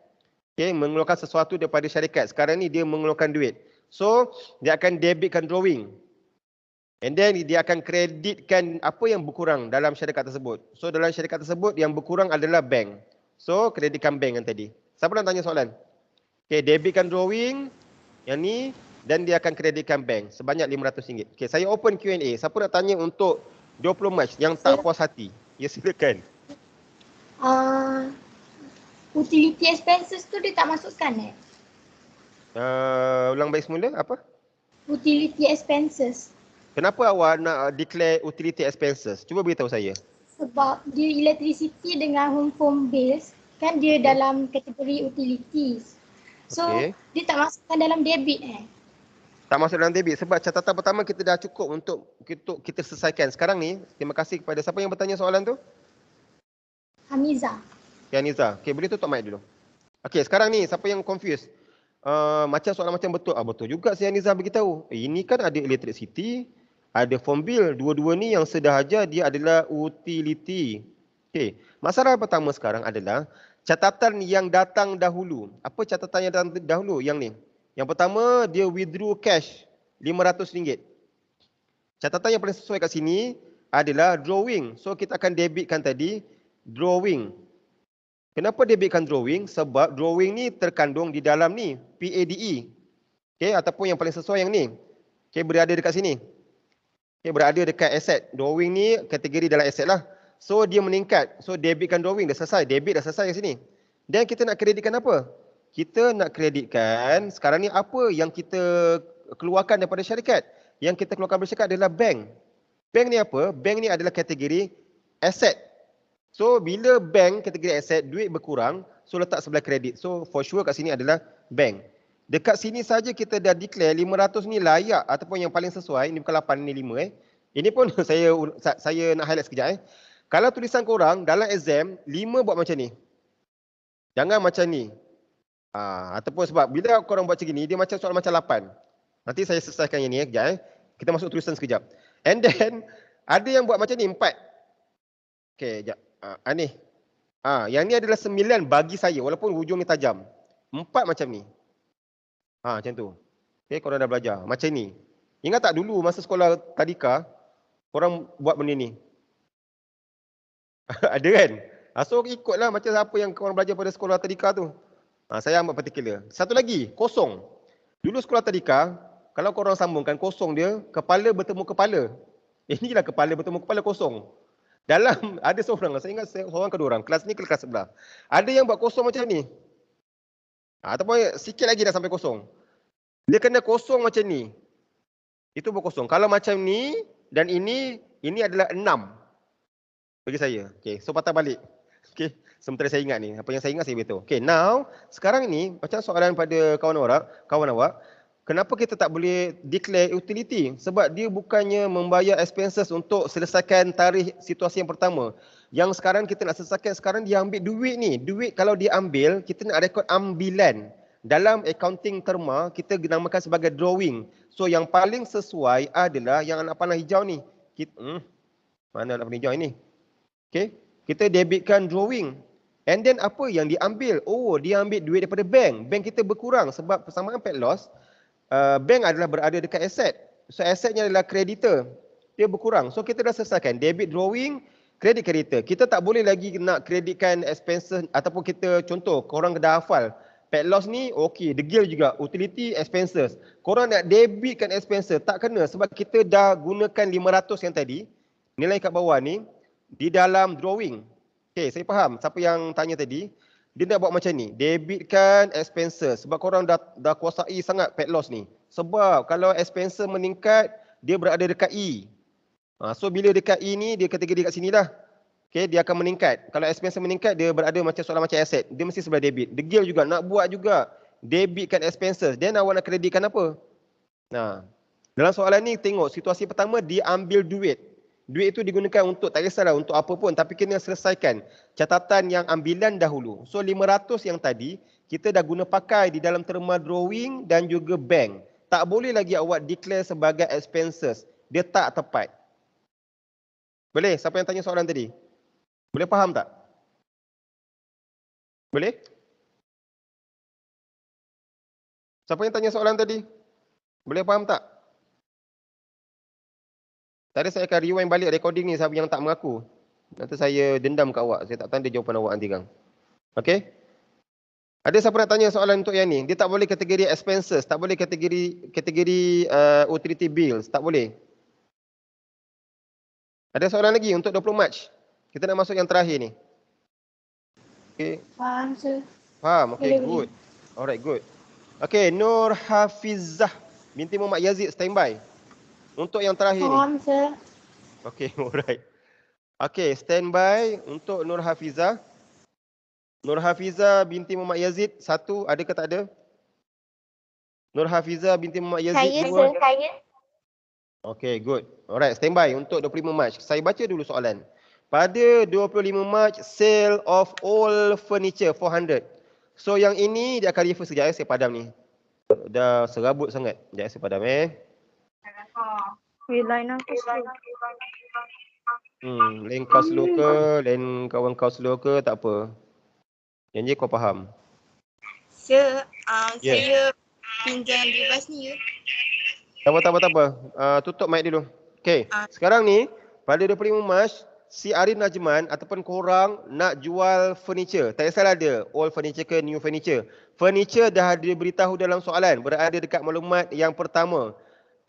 Okay, mengeluarkan sesuatu daripada syarikat. Sekarang ni dia mengeluarkan duit. So dia akan debitkan drawing. And then dia akan kreditkan apa yang berkurang dalam syarikat tersebut. So dalam syarikat tersebut yang berkurang adalah bank. So kreditkan bank yang tadi. Siapa nak tanya soalan? Okay, debitkan drawing yang ni dan dia akan kreditkan bank sebanyak RM500. Okay, saya open Q&A. Siapa nak tanya untuk 20 Mac yang tak puas hati? Ya, silakan. Utility expenses tu dia tak masukkan Ulang baik semula, apa? Utility expenses. Kenapa awak nak declare utility expenses? Cuba beritahu saya. Sebab dia electricity dengan home phone bills kan dia dalam kategori utilities. So dia tak masukkan dalam debit Tak masuk dalam debit sebab catatan pertama kita dah cukup untuk kita selesaikan. Sekarang ni, terima kasih kepada siapa yang bertanya soalan tu? Hamiza. Okay, Haniza. Okay, boleh tutup mic dulu. Okay, sekarang ni siapa yang confused? Macam soalan macam betul. Betul juga si Haniza beritahu. Ini kan ada electricity, ada phone bill. Dua-dua ni yang sedahaja dia adalah utility. Okay, masalah pertama sekarang adalah catatan yang datang dahulu. Apa catatan yang datang dahulu? Yang ni. Yang pertama, dia withdraw cash RM500. Catatan yang paling sesuai kat sini adalah drawing. So, kita akan debitkan tadi drawing. Kenapa debitkan drawing? Sebab drawing ni terkandung di dalam ni, PADE. Okay, ataupun yang paling sesuai yang ni. Okay, berada dekat sini. Okay, berada dekat aset. Drawing ni kategori dalam aset lah. So, dia meningkat. So, debitkan drawing. Dah selesai. Debit dah selesai kat sini. Dan kita nak kreditkan apa? Kita nak kreditkan, sekarang ni apa yang kita keluarkan daripada syarikat? Yang kita keluarkan daripada syarikat adalah bank. Bank ni apa? Bank ni adalah kategori aset. So, bila bank kategori aset, duit berkurang, so letak sebelah kredit. So, for sure kat sini adalah bank. Dekat sini saja kita dah declare 500 ni layak ataupun yang paling sesuai. Ini bukan 8, ini 5. Ini pun saya nak highlight sekejap. Kalau tulisan korang dalam exam, 5 buat macam ni. Jangan macam ni. Ataupun sebab bila korang buat macam ni, dia macam soalan macam 8. Nanti saya selesaikan yang ni sekejap. Kita masuk tulisan sekejap. And then, ada yang buat macam ni, 4. Okay, sekejap. Ni. Yang ni adalah 9 bagi saya, walaupun hujung ni tajam. 4 macam ni. Macam tu. Okay, korang dah belajar. Macam ni. Ingat tak dulu masa sekolah tadika, korang buat benda ni? Ada kan? So ikutlah macam apa yang korang belajar pada sekolah tadika tu. Saya ambil particular. Satu lagi, kosong. Dulu sekolah tadika, kalau korang sambungkan kosong dia, kepala bertemu kepala. Inilah kepala bertemu kepala kosong. Dalam ada seorang, saya ingat seorang ke dua orang, kelas ni ke kelas sebelah. Ada yang buat kosong macam ni. Ataupun sikit lagi dah sampai kosong. Dia kena kosong macam ni. Itu berkosong. Kalau macam ni dan ini adalah 6 bagi saya. Okay, so patah balik. Okay, sementara saya ingat ni. Apa yang saya ingat saya beritahu. Okay, now sekarang ni macam soalan pada kawan awak, kenapa kita tak boleh declare utility? Sebab dia bukannya membayar expenses untuk selesaikan tarikh situasi yang pertama. Yang sekarang kita nak selesaikan, sekarang dia ambil duit ni. Duit kalau dia ambil, kita nak rekod ambilan. Dalam accounting terma, kita namakan sebagai drawing. So yang paling sesuai adalah yang anak panah hijau ni. Mana anak panah hijau ini? Okay, kita debitkan drawing. And then apa yang diambil? Oh, dia ambil duit daripada bank. Bank kita berkurang sebab persamaan paid loss. Bank adalah berada dekat aset. So asetnya adalah creditor. Dia berkurang. So kita dah selesaikan debit drawing, credit creditor. Kita tak boleh lagi nak kreditkan expenses ataupun kita contoh korang dah hafal. Paid loss ni okey, degil juga utility expenses. Korang nak debitkan expenses tak kena sebab kita dah gunakan 500 yang tadi. Nilai kat bawah ni di dalam drawing. Okey, saya faham siapa yang tanya tadi. Dia nak buat macam ni, debitkan expenses sebab korang dah kuasai sangat paid loss ni. Sebab kalau expenses meningkat, dia berada dekat E. So bila dekat E ni, dia kategori kat sini lah. Okay, dia akan meningkat. Kalau expenses meningkat, dia berada macam soalan macam asset. Dia mesti sebelah debit. Degil juga, nak buat juga. Debitkan expenses. Then awak nak kreditkan apa? Nah, dalam soalan ni tengok situasi pertama, dia ambil duit. Duit itu digunakan untuk, tak kisahlah untuk apa pun, tapi kena selesaikan catatan yang ambilan dahulu. So 500 yang tadi, kita dah guna pakai di dalam terma drawing dan juga bank. Tak boleh lagi awak declare sebagai expenses. Dia tak tepat. Boleh? Siapa yang tanya soalan tadi? Boleh faham tak? Boleh? Siapa yang tanya soalan tadi? Boleh faham tak? Tadi saya akan rewind balik recording ni siapa yang tak mengaku. Nanti saya dendam kat awak. Saya tak tanda jawapan awak nanti kan. Okey? Ada siapa nak tanya soalan untuk yang ni? Dia tak boleh kategori expenses, tak boleh kategori utility bills, tak boleh. Ada soalan lagi untuk 20 Mac? Kita nak masuk yang terakhir ni. Okey. Faham, sir. Faham? Okey, Boleh, good. Alright, good. Okey, Nur Hafizah binti Muhammad Yazid, standby. Untuk yang terakhir ni. Faham, sir. Okey, alright. Okey, standby untuk Nur Hafizah. Nur Hafizah binti Muhammad Yazid, 1, ada ke tak ada? Nur Hafizah binti Muhammad Yazid, 2. Saya. Okey, good. Alright, standby untuk 25 Mac. Saya baca dulu soalan. Pada 25 Mac, sale of all furniture 400. So yang ini dia akan refer sekejap, saya padam ni. Dah serabut sangat. Sekejap saya padam Line aku slow. Line kau slow ke, line kawan kau slow ke, tak apa. Yang je kau faham. Sir, saya pinjam device ni ya. Tak apa. Tutup mic dulu. Okey, sekarang ni pada 25 Mac, si Arin Najman ataupun korang nak jual furniture. Tak kisahlah ada old furniture ke new furniture. Furniture dah diberitahu dalam soalan, berada dekat maklumat yang pertama.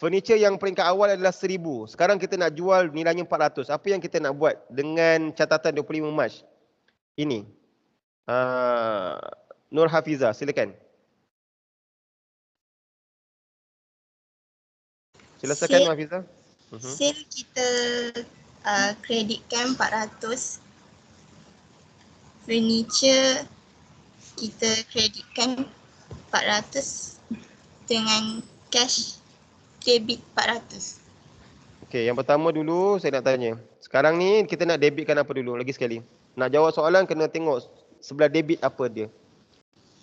Furniture yang peringkat awal adalah 1000. Sekarang kita nak jual nilainya 400. Apa yang kita nak buat dengan catatan 25 Mac? Ini. Nur Hafizah, silakan. Silakan Nur Hafizah. Sale kita kreditkan 400. Furniture kita kreditkan 400 dengan cash debit 400. Okey, yang pertama dulu saya nak tanya. Sekarang ni kita nak debitkan apa dulu lagi sekali? Nak jawab soalan kena tengok sebelah debit apa dia.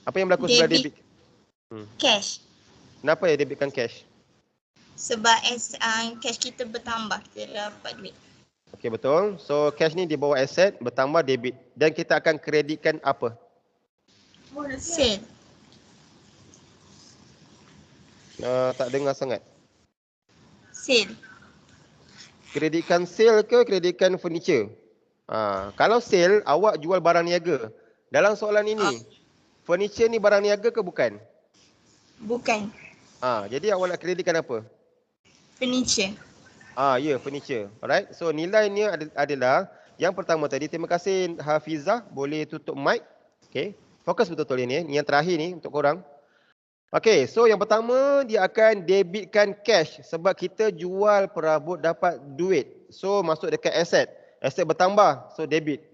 Apa yang berlaku sebelah debit? Cash. Kenapa ya debitkan cash? Sebab cash kita bertambah, kita dapat duit. Okey, betul. So cash ni di bawah aset, bertambah debit. Dan kita akan kreditkan apa? Sale. Tak dengar sangat. Sale. Kreditkan sale ke kreditkan furniture? Kalau sale, awak jual barang niaga. Dalam soalan ini, furniture ni barang niaga ke bukan? Bukan. Jadi awak nak kreditkan apa? Furniture. Ya, furniture. Alright. So nilainya adalah Yang pertama tadi, terima kasih Hafizah, boleh tutup mic. Okay, fokus betul-betul ini. Yang terakhir ni untuk korang. Okay, so yang pertama dia akan debitkan cash sebab kita jual perabot dapat duit. So masuk dekat aset. Aset bertambah, so debit.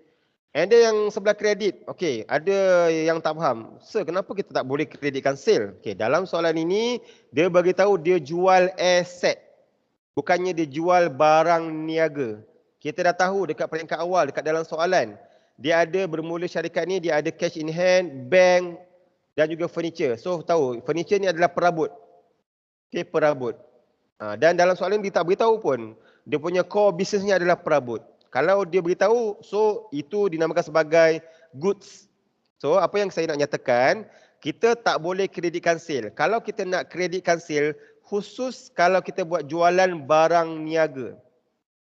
And then yang sebelah kredit, okay, ada yang tak faham. Sir, kenapa kita tak boleh kreditkan sale? Okay, dalam soalan ini, dia bagi tahu dia jual aset. Bukannya dia jual barang niaga. Kita dah tahu dekat peringkat awal, dekat dalam soalan. Dia ada bermula syarikat ni, dia ada cash in hand, bank dan juga furniture. So tahu, furniture ni adalah perabot. Okay, perabot. Dan dalam soalan dia tak beritahu pun, dia punya core business ni adalah perabot. Kalau dia beritahu, so itu dinamakan sebagai goods. So apa yang saya nak nyatakan, kita tak boleh kreditkan sale. Kalau kita nak kreditkan sale, khusus kalau kita buat jualan barang niaga.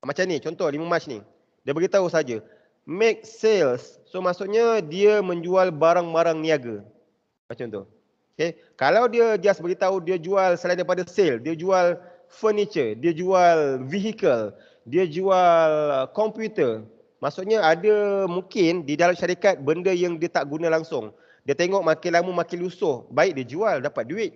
Macam ni, contoh 5 Mac ni. Dia beritahu saja, make sales. So maksudnya dia menjual barang-barang niaga. Macam tu. Okay. Kalau dia just beritahu dia jual selain daripada sale, dia jual furniture, dia jual vehicle, dia jual komputer. Maksudnya ada mungkin di dalam syarikat benda yang dia tak guna langsung. Dia tengok makin lama makin lusuh, baik dia jual, dapat duit.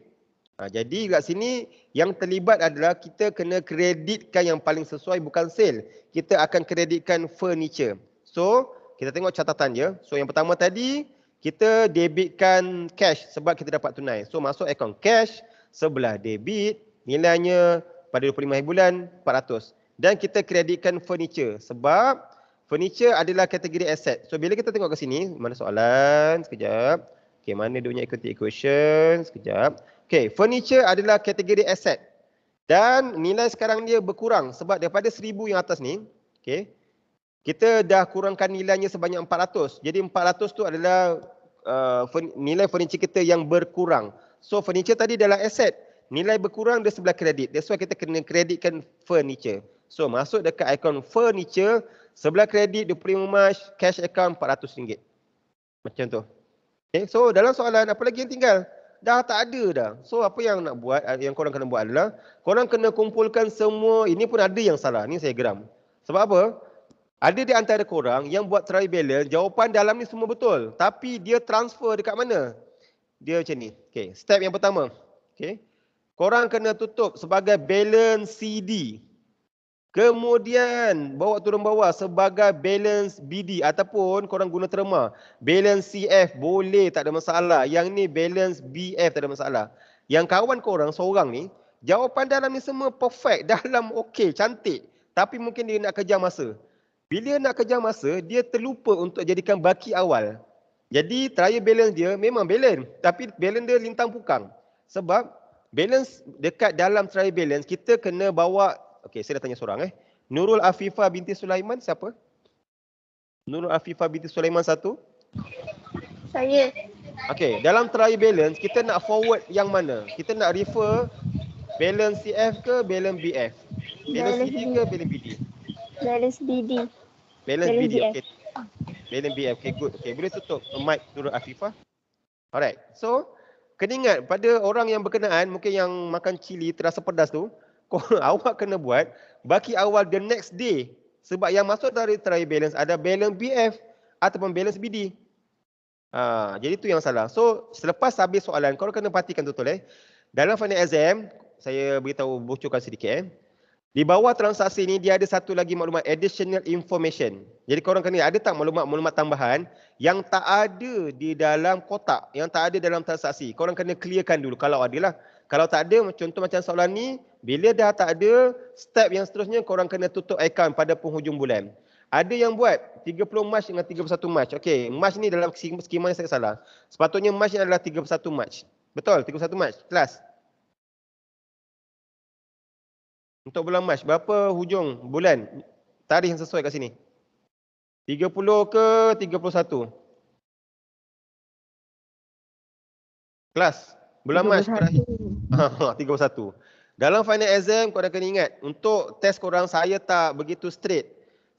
Jadi kat sini yang terlibat adalah kita kena kreditkan yang paling sesuai, bukan sale. Kita akan kreditkan furniture. So kita tengok catatan dia. So yang pertama tadi kita debitkan cash sebab kita dapat tunai. So masuk akaun cash, sebelah debit, nilainya pada 25 bulan 400. Dan kita kreditkan furniture sebab furniture adalah kategori aset. So bila kita tengok ke sini, mana soalan? Sekejap. Okay, mana dia punya equity equation? Sekejap. Okay, furniture adalah kategori aset. Dan nilai sekarang dia berkurang sebab daripada 1000 yang atas ni, okay, kita dah kurangkan nilainya sebanyak 400. Jadi 400 tu adalah nilai furniture kita yang berkurang. So furniture tadi adalah aset. Nilai berkurang dia sebelah kredit. That's why kita kena kreditkan furniture. So masuk dekat akaun furniture, sebelah kredit 25 Mac, cash account RM400. Macam tu. Okay, so dalam soalan apa lagi yang tinggal? Dah tak ada dah. So apa yang nak buat, yang korang kena buat adalah korang kena kumpulkan semua. Ini pun ada yang salah. Ni saya geram. Sebab apa? Ada di antara korang yang buat trial balance, jawapan dalam ni semua betul. Tapi dia transfer dekat mana? Dia macam ni. Okay, step yang pertama. Okay, korang kena tutup sebagai balance CD. Kemudian bawa turun bawah sebagai balance BD ataupun korang guna terma. Balance CF boleh, tak ada masalah. Yang ni balance BF tak ada masalah. Yang kawan korang seorang ni, jawapan dalam ni semua perfect, dalam okey, cantik. Tapi mungkin dia nak kejar masa. Bila nak kejar masa, dia terlupa untuk jadikan baki awal. Jadi trial balance dia memang balance. Tapi balance dia lintang pukang. Sebab balance dekat dalam trial balance, kita kena bawa. Okey, saya dah tanya seorang. Nurul Afifah binti Sulaiman, siapa? Nurul Afifah binti Sulaiman satu? Saya. Okey, dalam trial balance, kita nak forward yang mana? Kita nak refer balance CF ke balance BF? Balance CD ke balance BD? Balance BD. Balance BD, BF. okey. Balance BF, okey, good. Okey, boleh tutup mic Nurul Afifah? Alright, so kena ingat pada orang yang berkenaan, mungkin yang makan cili terasa pedas tu, awak kena buat baki awal the next day. Sebab yang masuk dari trial balance ada balance BF ataupun balance BD. Jadi tu yang salah. So selepas habis soalan, korang kena perhatikan betul. Dalam final exam, saya beritahu bocorkan sedikit. Di bawah transaksi ni dia ada satu lagi maklumat, additional information. Jadi korang kena ada tak maklumat-maklumat tambahan yang tak ada di dalam kotak, yang tak ada dalam transaksi. Korang kena clearkan dulu kalau ada lah. Kalau tak ada, contoh macam soalan ni, bila dah tak ada, step yang seterusnya korang kena tutup akaun pada penghujung bulan. Ada yang buat 30 Mac dengan 31 Mac. Okey, Mac ni dalam skema ni saya salah. Sepatutnya Mac ni adalah 31 Mac. Betul, 31 Mac. Kelas. Untuk bulan Mac, berapa hujung bulan? Tarikh yang sesuai kat sini. 30 ke 31? Kelas. Bulan Mac berakhir. 31. Dalam final exam korang kena ingat, untuk test korang saya tak begitu straight.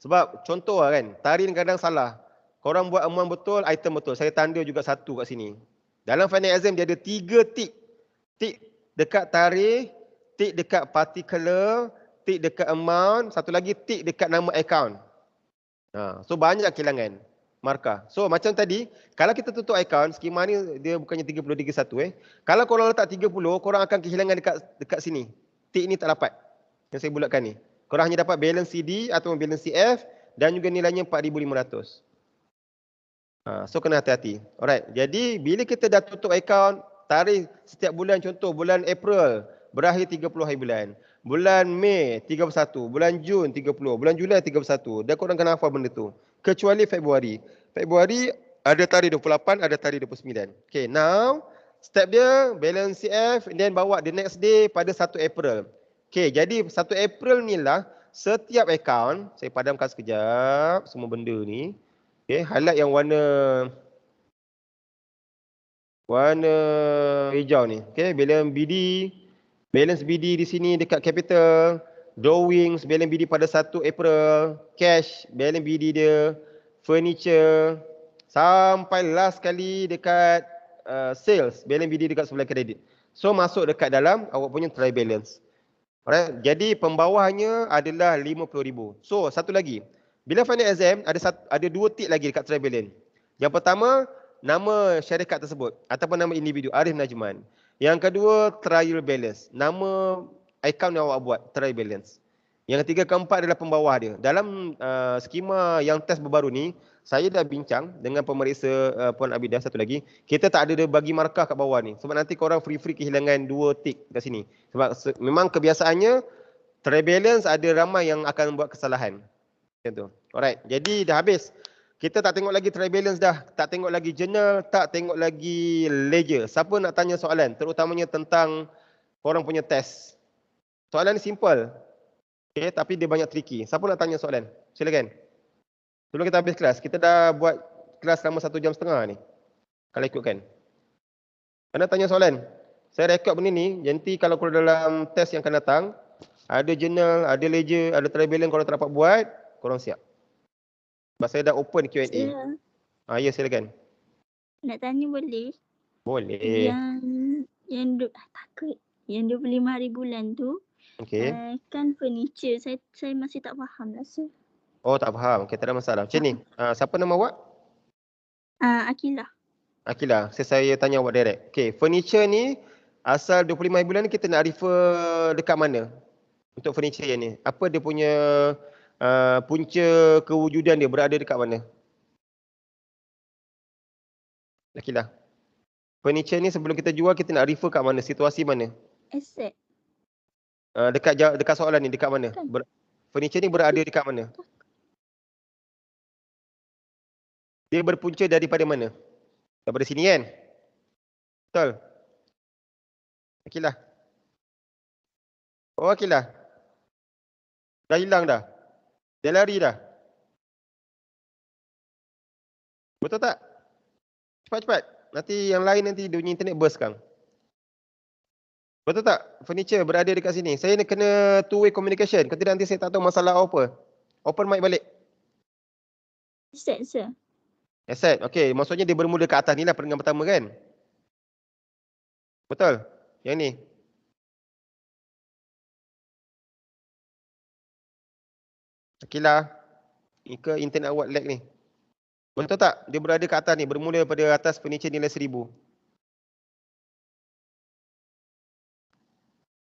Sebab contoh lah kan, tarikh kadang salah. Korang buat amount betul, item betul. Saya tanda juga satu kat sini. Dalam final exam dia ada 3 tick. Tick dekat tarikh, tick dekat particular, tick dekat amount, satu lagi tick dekat nama account. So banyak kehilangan markah. So macam tadi, kalau kita tutup akaun, skema ni dia bukannya 30-31 Kalau korang letak 30, korang akan kehilangan dekat sini. Tik ni tak dapat. Yang saya bulatkan ni. Korang hanya dapat balance CD atau balance CF dan juga nilainya 4,500. So kena hati-hati. Alright. Jadi bila kita dah tutup akaun, tarikh setiap bulan, contoh bulan April berakhir 30 hari bulan. Bulan Mei 31, bulan Jun 30, bulan Julai 31. Dan korang kena hafal benda tu. Kecuali Februari. Februari ada tarikh 28, ada tarikh 29. Okay, now step dia balance CF then bawa the next day pada 1 April. Okay, jadi 1 April ni lah setiap akaun, saya padamkan sekejap semua benda ni. Okay, highlight yang warna hijau ni. Okay, balance BD di sini dekat capital, drawings, balance BD pada 1 April, cash, balance BD dia, furniture, sampai last kali dekat sales, balance BD dekat sebelah kredit. So masuk dekat dalam awak punya trial balance. Alright, jadi pembawahnya adalah 50,000. So satu lagi, bila final exam ada 2 tik lagi dekat trial balance. Yang pertama, nama syarikat tersebut ataupun nama individu, Arif Najman. Yang kedua, trial balance. Nama akaun yang awak buat, trial balance. Yang ketiga, keempat adalah pembawah dia. Dalam skema yang test baru ni, saya dah bincang dengan pemeriksa Puan Abidah satu lagi. Kita tak ada bagi markah kat bawah ni. Sebab nanti korang free kehilangan 2 tik kat sini. Sebab memang kebiasaannya, trial balance ada ramai yang akan buat kesalahan. Macam tu. Alright, jadi dah habis. Kita tak tengok lagi trial balance dah. Tak tengok lagi journal, tak tengok lagi ledger. Siapa nak tanya soalan? Terutamanya tentang korang punya test. Soalan ni simple. Okay, tapi dia banyak tricky. Siapa nak tanya soalan? Silakan. Sebelum kita habis kelas, kita dah buat kelas selama 1 jam setengah ni. Kalau ikutkan. Mana tanya soalan? Saya rekod benda ni, nanti kalau korang dalam test yang akan datang, ada journal, ada ledger, ada trial balance korang tak dapat buat, korang siap. Sebab saya dah open Q&A. Ya, silakan. Nak tanya boleh? Boleh. Yang takut. Yang 25 hari bulan tu, kan furniture. Saya masih tak faham lah, sir. Oh, tak faham. Okay, tak ada masalah. Macam ni, siapa nama awak? Akilah. Akilah, saya tanya awak direct. Okay, furniture ni, asal 25 hari bulan ni kita nak refer dekat mana? Untuk furniture yang ni. Apa dia punya punca kewujudan dia berada dekat mana? Akilah. Furniture ni sebelum kita jual, kita nak refer kat mana? Situasi mana? Asset. Dekat soalan ni, dekat mana? Furniture ni berada dekat mana? Dia berpunca daripada mana? Daripada sini kan? Betul? Akilah. Oh, Akilah. Dah hilang dah? Dia lari dah? Betul tak? Cepat-cepat. Nanti yang lain nanti dia punya internet burst sekarang. Betul tak? Furniture berada dekat sini. Saya kena two-way communication. Kalau tidak nanti saya tak tahu masalah apa. Open mic balik. Asset, sir. Asset. Okey, maksudnya dia bermula ke atas ni lah peringkat pertama kan? Betul? Yang ni. Akilah. Ke internet awak lag ni. Betul tak? Dia berada ke atas ni. Bermula pada atas furniture nilai 1,000.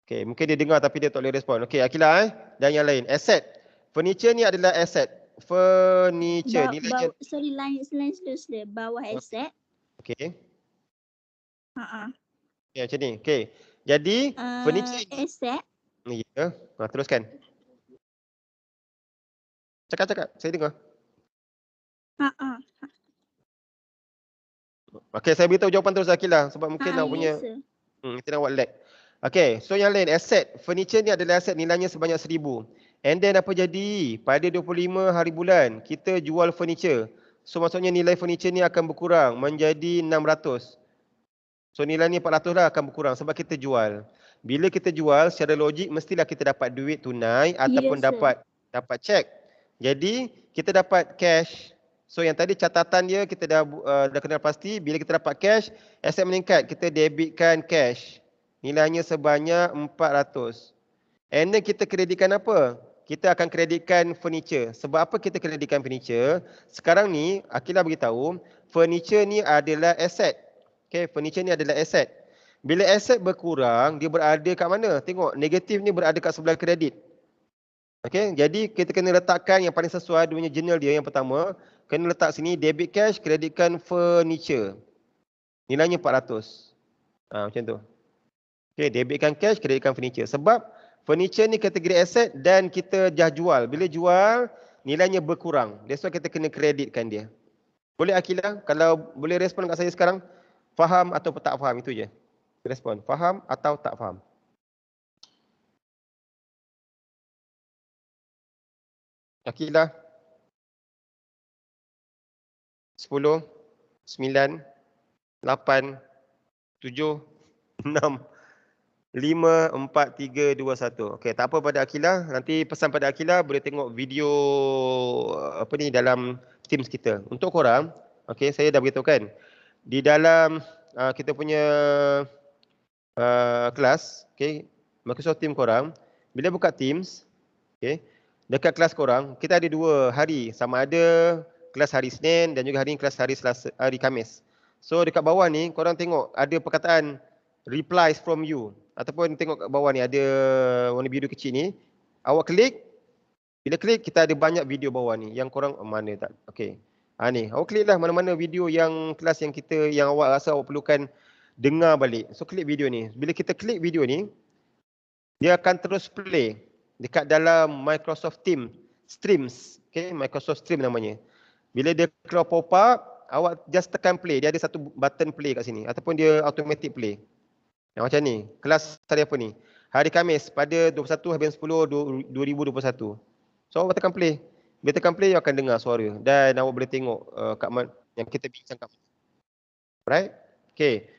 Okey, mungkin dia dengar tapi dia tak boleh respon. Okey, Akilah dan yang lain. Asset. Furniture ni adalah asset. Furniture nilainya. Sorry, line slow. Bawah asset. Okey. Ya, macam ni. Okey. Jadi furniture asset. Ya. Teruskan. Cakap. Saya dengar. Okey, saya beritahu jawapan terus Akilah sebab mungkin awak punya kita awak lag. Okey, so yang lain asset. Furniture ni adalah aset nilainya sebanyak 1,000. And then apa jadi? Pada 25 hari bulan kita jual furniture. So maksudnya nilai furniture ni akan berkurang menjadi 600. So nilai ni 400 lah akan berkurang sebab kita jual. Bila kita jual secara logik mestilah kita dapat duit tunai ataupun dapat cek. Jadi kita dapat cash. So yang tadi catatan dia kita dah kenal pasti. Bila kita dapat cash, aset meningkat, kita debitkan cash. Nilainya sebanyak 400. And then kita kreditkan apa? kita akan kreditkan furniture. Sebab apa kita kreditkan furniture? Sekarang ni Akilah beritahu, furniture ni adalah aset. Okay, furniture ni adalah aset. Bila aset berkurang, dia berada kat mana? Tengok, negatif ni berada kat sebelah kredit. Okay, jadi kita kena letakkan yang paling sesuai dengan journal dia yang pertama. Kena letak sini debit cash, kreditkan furniture. Nilainya 400. Macam tu. Okay, debitkan cash, kreditkan furniture. Sebab furniture ni kategori aset dan kita dah jual. Bila jual, nilainya berkurang. That's why kita kena kreditkan dia. Boleh Akilah? Kalau boleh respon kat saya sekarang, faham atau tak faham, itu je. Respon, faham atau tak faham. Akilah. 10, 9, 8, 7, 6, 5, 4, 3, 2, 1. Okey, tak apa pada Akilah. Nanti pesan pada Akilah boleh tengok video apa ni dalam Teams kita. Untuk korang, okey, saya dah beritahu kan. Di dalam kita punya kelas, okey, Microsoft Teams korang, bila buka Teams, okey, dekat kelas korang, kita ada 2 hari. Sama ada kelas hari Isnin dan juga hari ni kelas hari Selasa, hari Khamis. So dekat bawah ni korang tengok ada perkataan replies from you. Ataupun tengok kat bawah ni ada warna biru kecil ni. Awak klik. Bila klik kita ada banyak video bawah ni. Yang korang mana tak? Okey. Ni. Awak klik lah mana-mana video yang kelas yang kita, yang awak rasa awak perlukan dengar balik. So klik video ni. Bila kita klik video ni, dia akan terus play dekat dalam Microsoft Teams Streams. Okay, Microsoft Stream namanya. Bila dia keluar pop up, awak just tekan play. Dia ada satu button play kat sini. Ataupun dia automatic play. Yang macam ni. Kelas hari apa ni? Hari Khamis pada 21/10/2021. So awak tekan play. Bila tekan play, awak akan dengar suara. Dan awak boleh tengok kat yang kita bincang kat mana. Alright? Okay.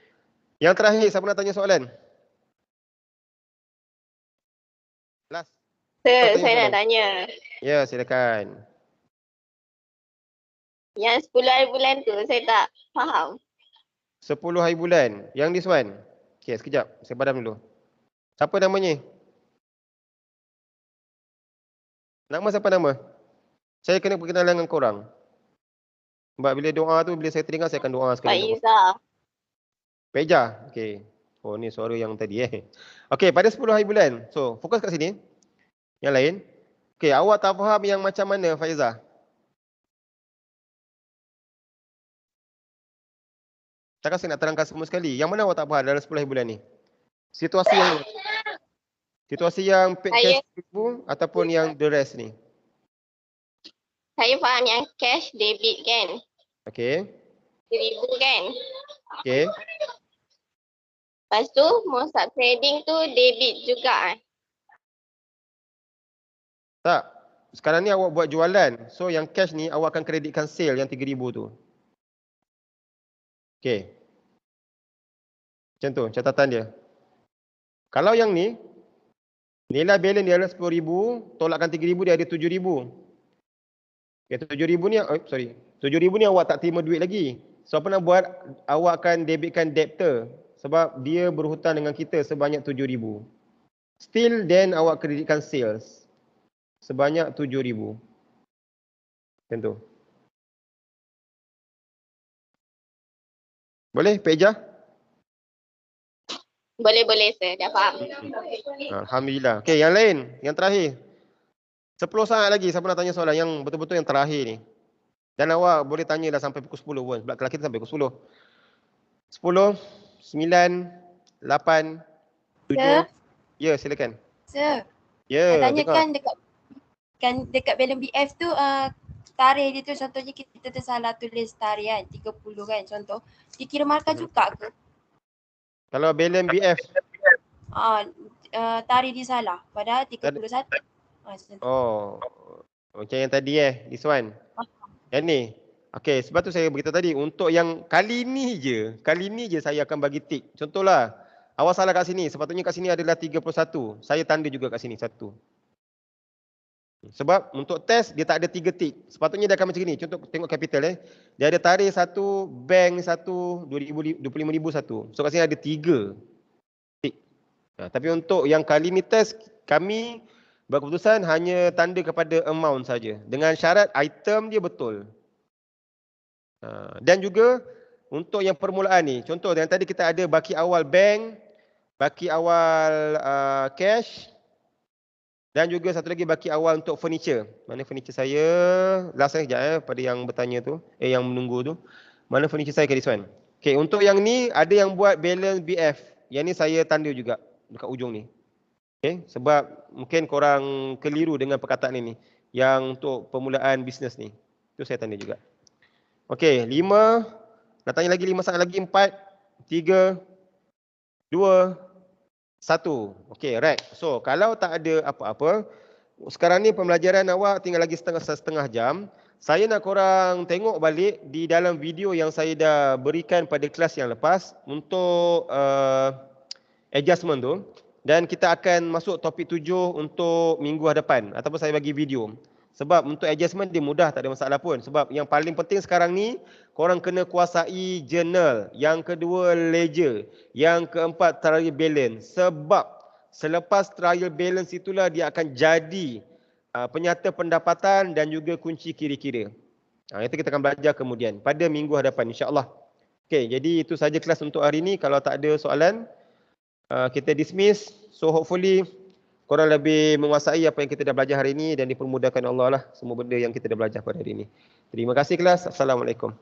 Yang terakhir, siapa nak tanya soalan? Last. Sir, saya nak tanya. Ya, silakan. Yang 10 hari bulan tu saya tak faham. 10 hari bulan. Yang this one. Okay, sekejap. Saya padam dulu. Siapa namanya? Nama siapa nama? Saya kena perkenalan dengan korang. Sebab bila doa tu, bila saya teringat, saya akan doa sekali. Pak Izzah. Pak Izzah. Okay. Oh, ni suara yang tadi Okay, pada 10 hari bulan. So, fokus kat sini. Yang lain. Okay, awak tak faham yang macam mana, Faizah? Takkan saya nak terangkan semua sekali. Yang mana awak tak faham dalam 10 hari bulan ni? Situasi yang paid cash ribu ataupun yang the rest ni? Saya faham yang cash debit kan? Okay. RM1,000 kan? Okay. Lepas tu Mosap Trading tu debit juga Tak. Sekarang ni awak buat jualan. So yang cash ni awak akan kreditkan sale yang RM3,000 tu. Okay. Macam tu catatan dia. Kalau yang ni, nilai balance dia adalah RM10,000, tolakkan RM3,000 dia ada RM7,000. Okay, RM7,000 ni, RM7,000 ni awak tak terima duit lagi. So apa nak buat? Awak akan debitkan debtor. Sebab dia berhutang dengan kita sebanyak RM7,000. Still then awak kreditkan sales. Sebanyak RM7,000. Macam tu. Boleh, Pak Ijah? Boleh sir, dah faham. Alhamdulillah. Okey, yang lain, yang terakhir. 10 saat lagi siapa nak tanya soalan yang betul-betul yang terakhir ni. Dan awak boleh tanya dah sampai pukul 10 pun. Sebab kelas kita sampai pukul 10. 10, 9, 8, 7. Sir? Ya, silakan. Sir, ya, nak tanyakan dekat balance BF tu tarikh dia tu contohnya kita tersalah tulis tarikh kan 30 kan contoh. Dikira markah juga ke? Kalau balance BF. Tarikh dia salah padahal 31. Oh. Macam yang tadi this one. Yang ni. Okey, sebab tu saya beritahu tadi untuk yang kali ni je saya akan bagi tik. Contohlah, awak salah kat sini, sepatutnya kat sini adalah 31. Saya tanda juga kat sini 1. Sebab untuk test dia tak ada 3 tik. Sepatutnya dia akan macam ni. Contoh tengok capital dia ada tarikh 1, bank 1, 25,000 1. So kat sini ada 3 tik. Tapi untuk yang kali ni test kami Buat keputusan hanya tanda kepada amount saja. Dengan syarat item dia betul. Dan juga untuk yang permulaan ni, contoh yang tadi kita ada baki awal bank, baki awal cash dan juga satu lagi baki awal untuk furniture. Mana furniture saya? Last sekejap pada yang bertanya tu, yang menunggu tu. Mana furniture saya ke this one? Okay, untuk yang ni ada yang buat balance BF. Yang ni saya tanda juga dekat ujung ni. Okay, sebab mungkin korang keliru dengan perkataan ini. Yang untuk permulaan bisnes ni. Itu saya tanda juga. Okay, 5. Nak tanya lagi 5 saat lagi. 4, 3, 2, 1. Okay, right. So, kalau tak ada apa-apa. Sekarang ni pembelajaran awak tinggal lagi setengah jam. Saya nak korang tengok balik di dalam video yang saya dah berikan pada kelas yang lepas. Untuk adjustment tu. Dan kita akan masuk topik 7 untuk minggu hadapan. Ataupun saya bagi video. Sebab untuk adjustment dia mudah, tak ada masalah pun. Sebab yang paling penting sekarang ni, korang kena kuasai journal. Yang kedua, ledger. Yang keempat, trial balance. Sebab selepas trial balance itulah dia akan jadi penyata pendapatan dan juga kunci kira-kira. Itu kita akan belajar kemudian pada minggu hadapan insya-Allah. Okey, jadi itu saja kelas untuk hari ini. Kalau tak ada soalan, kita dismiss. So hopefully korang lebih menguasai apa yang kita dah belajar hari ini dan dipermudahkan Allah lah semua benda yang kita dah belajar pada hari ini. Terima kasih kelas. Assalamualaikum.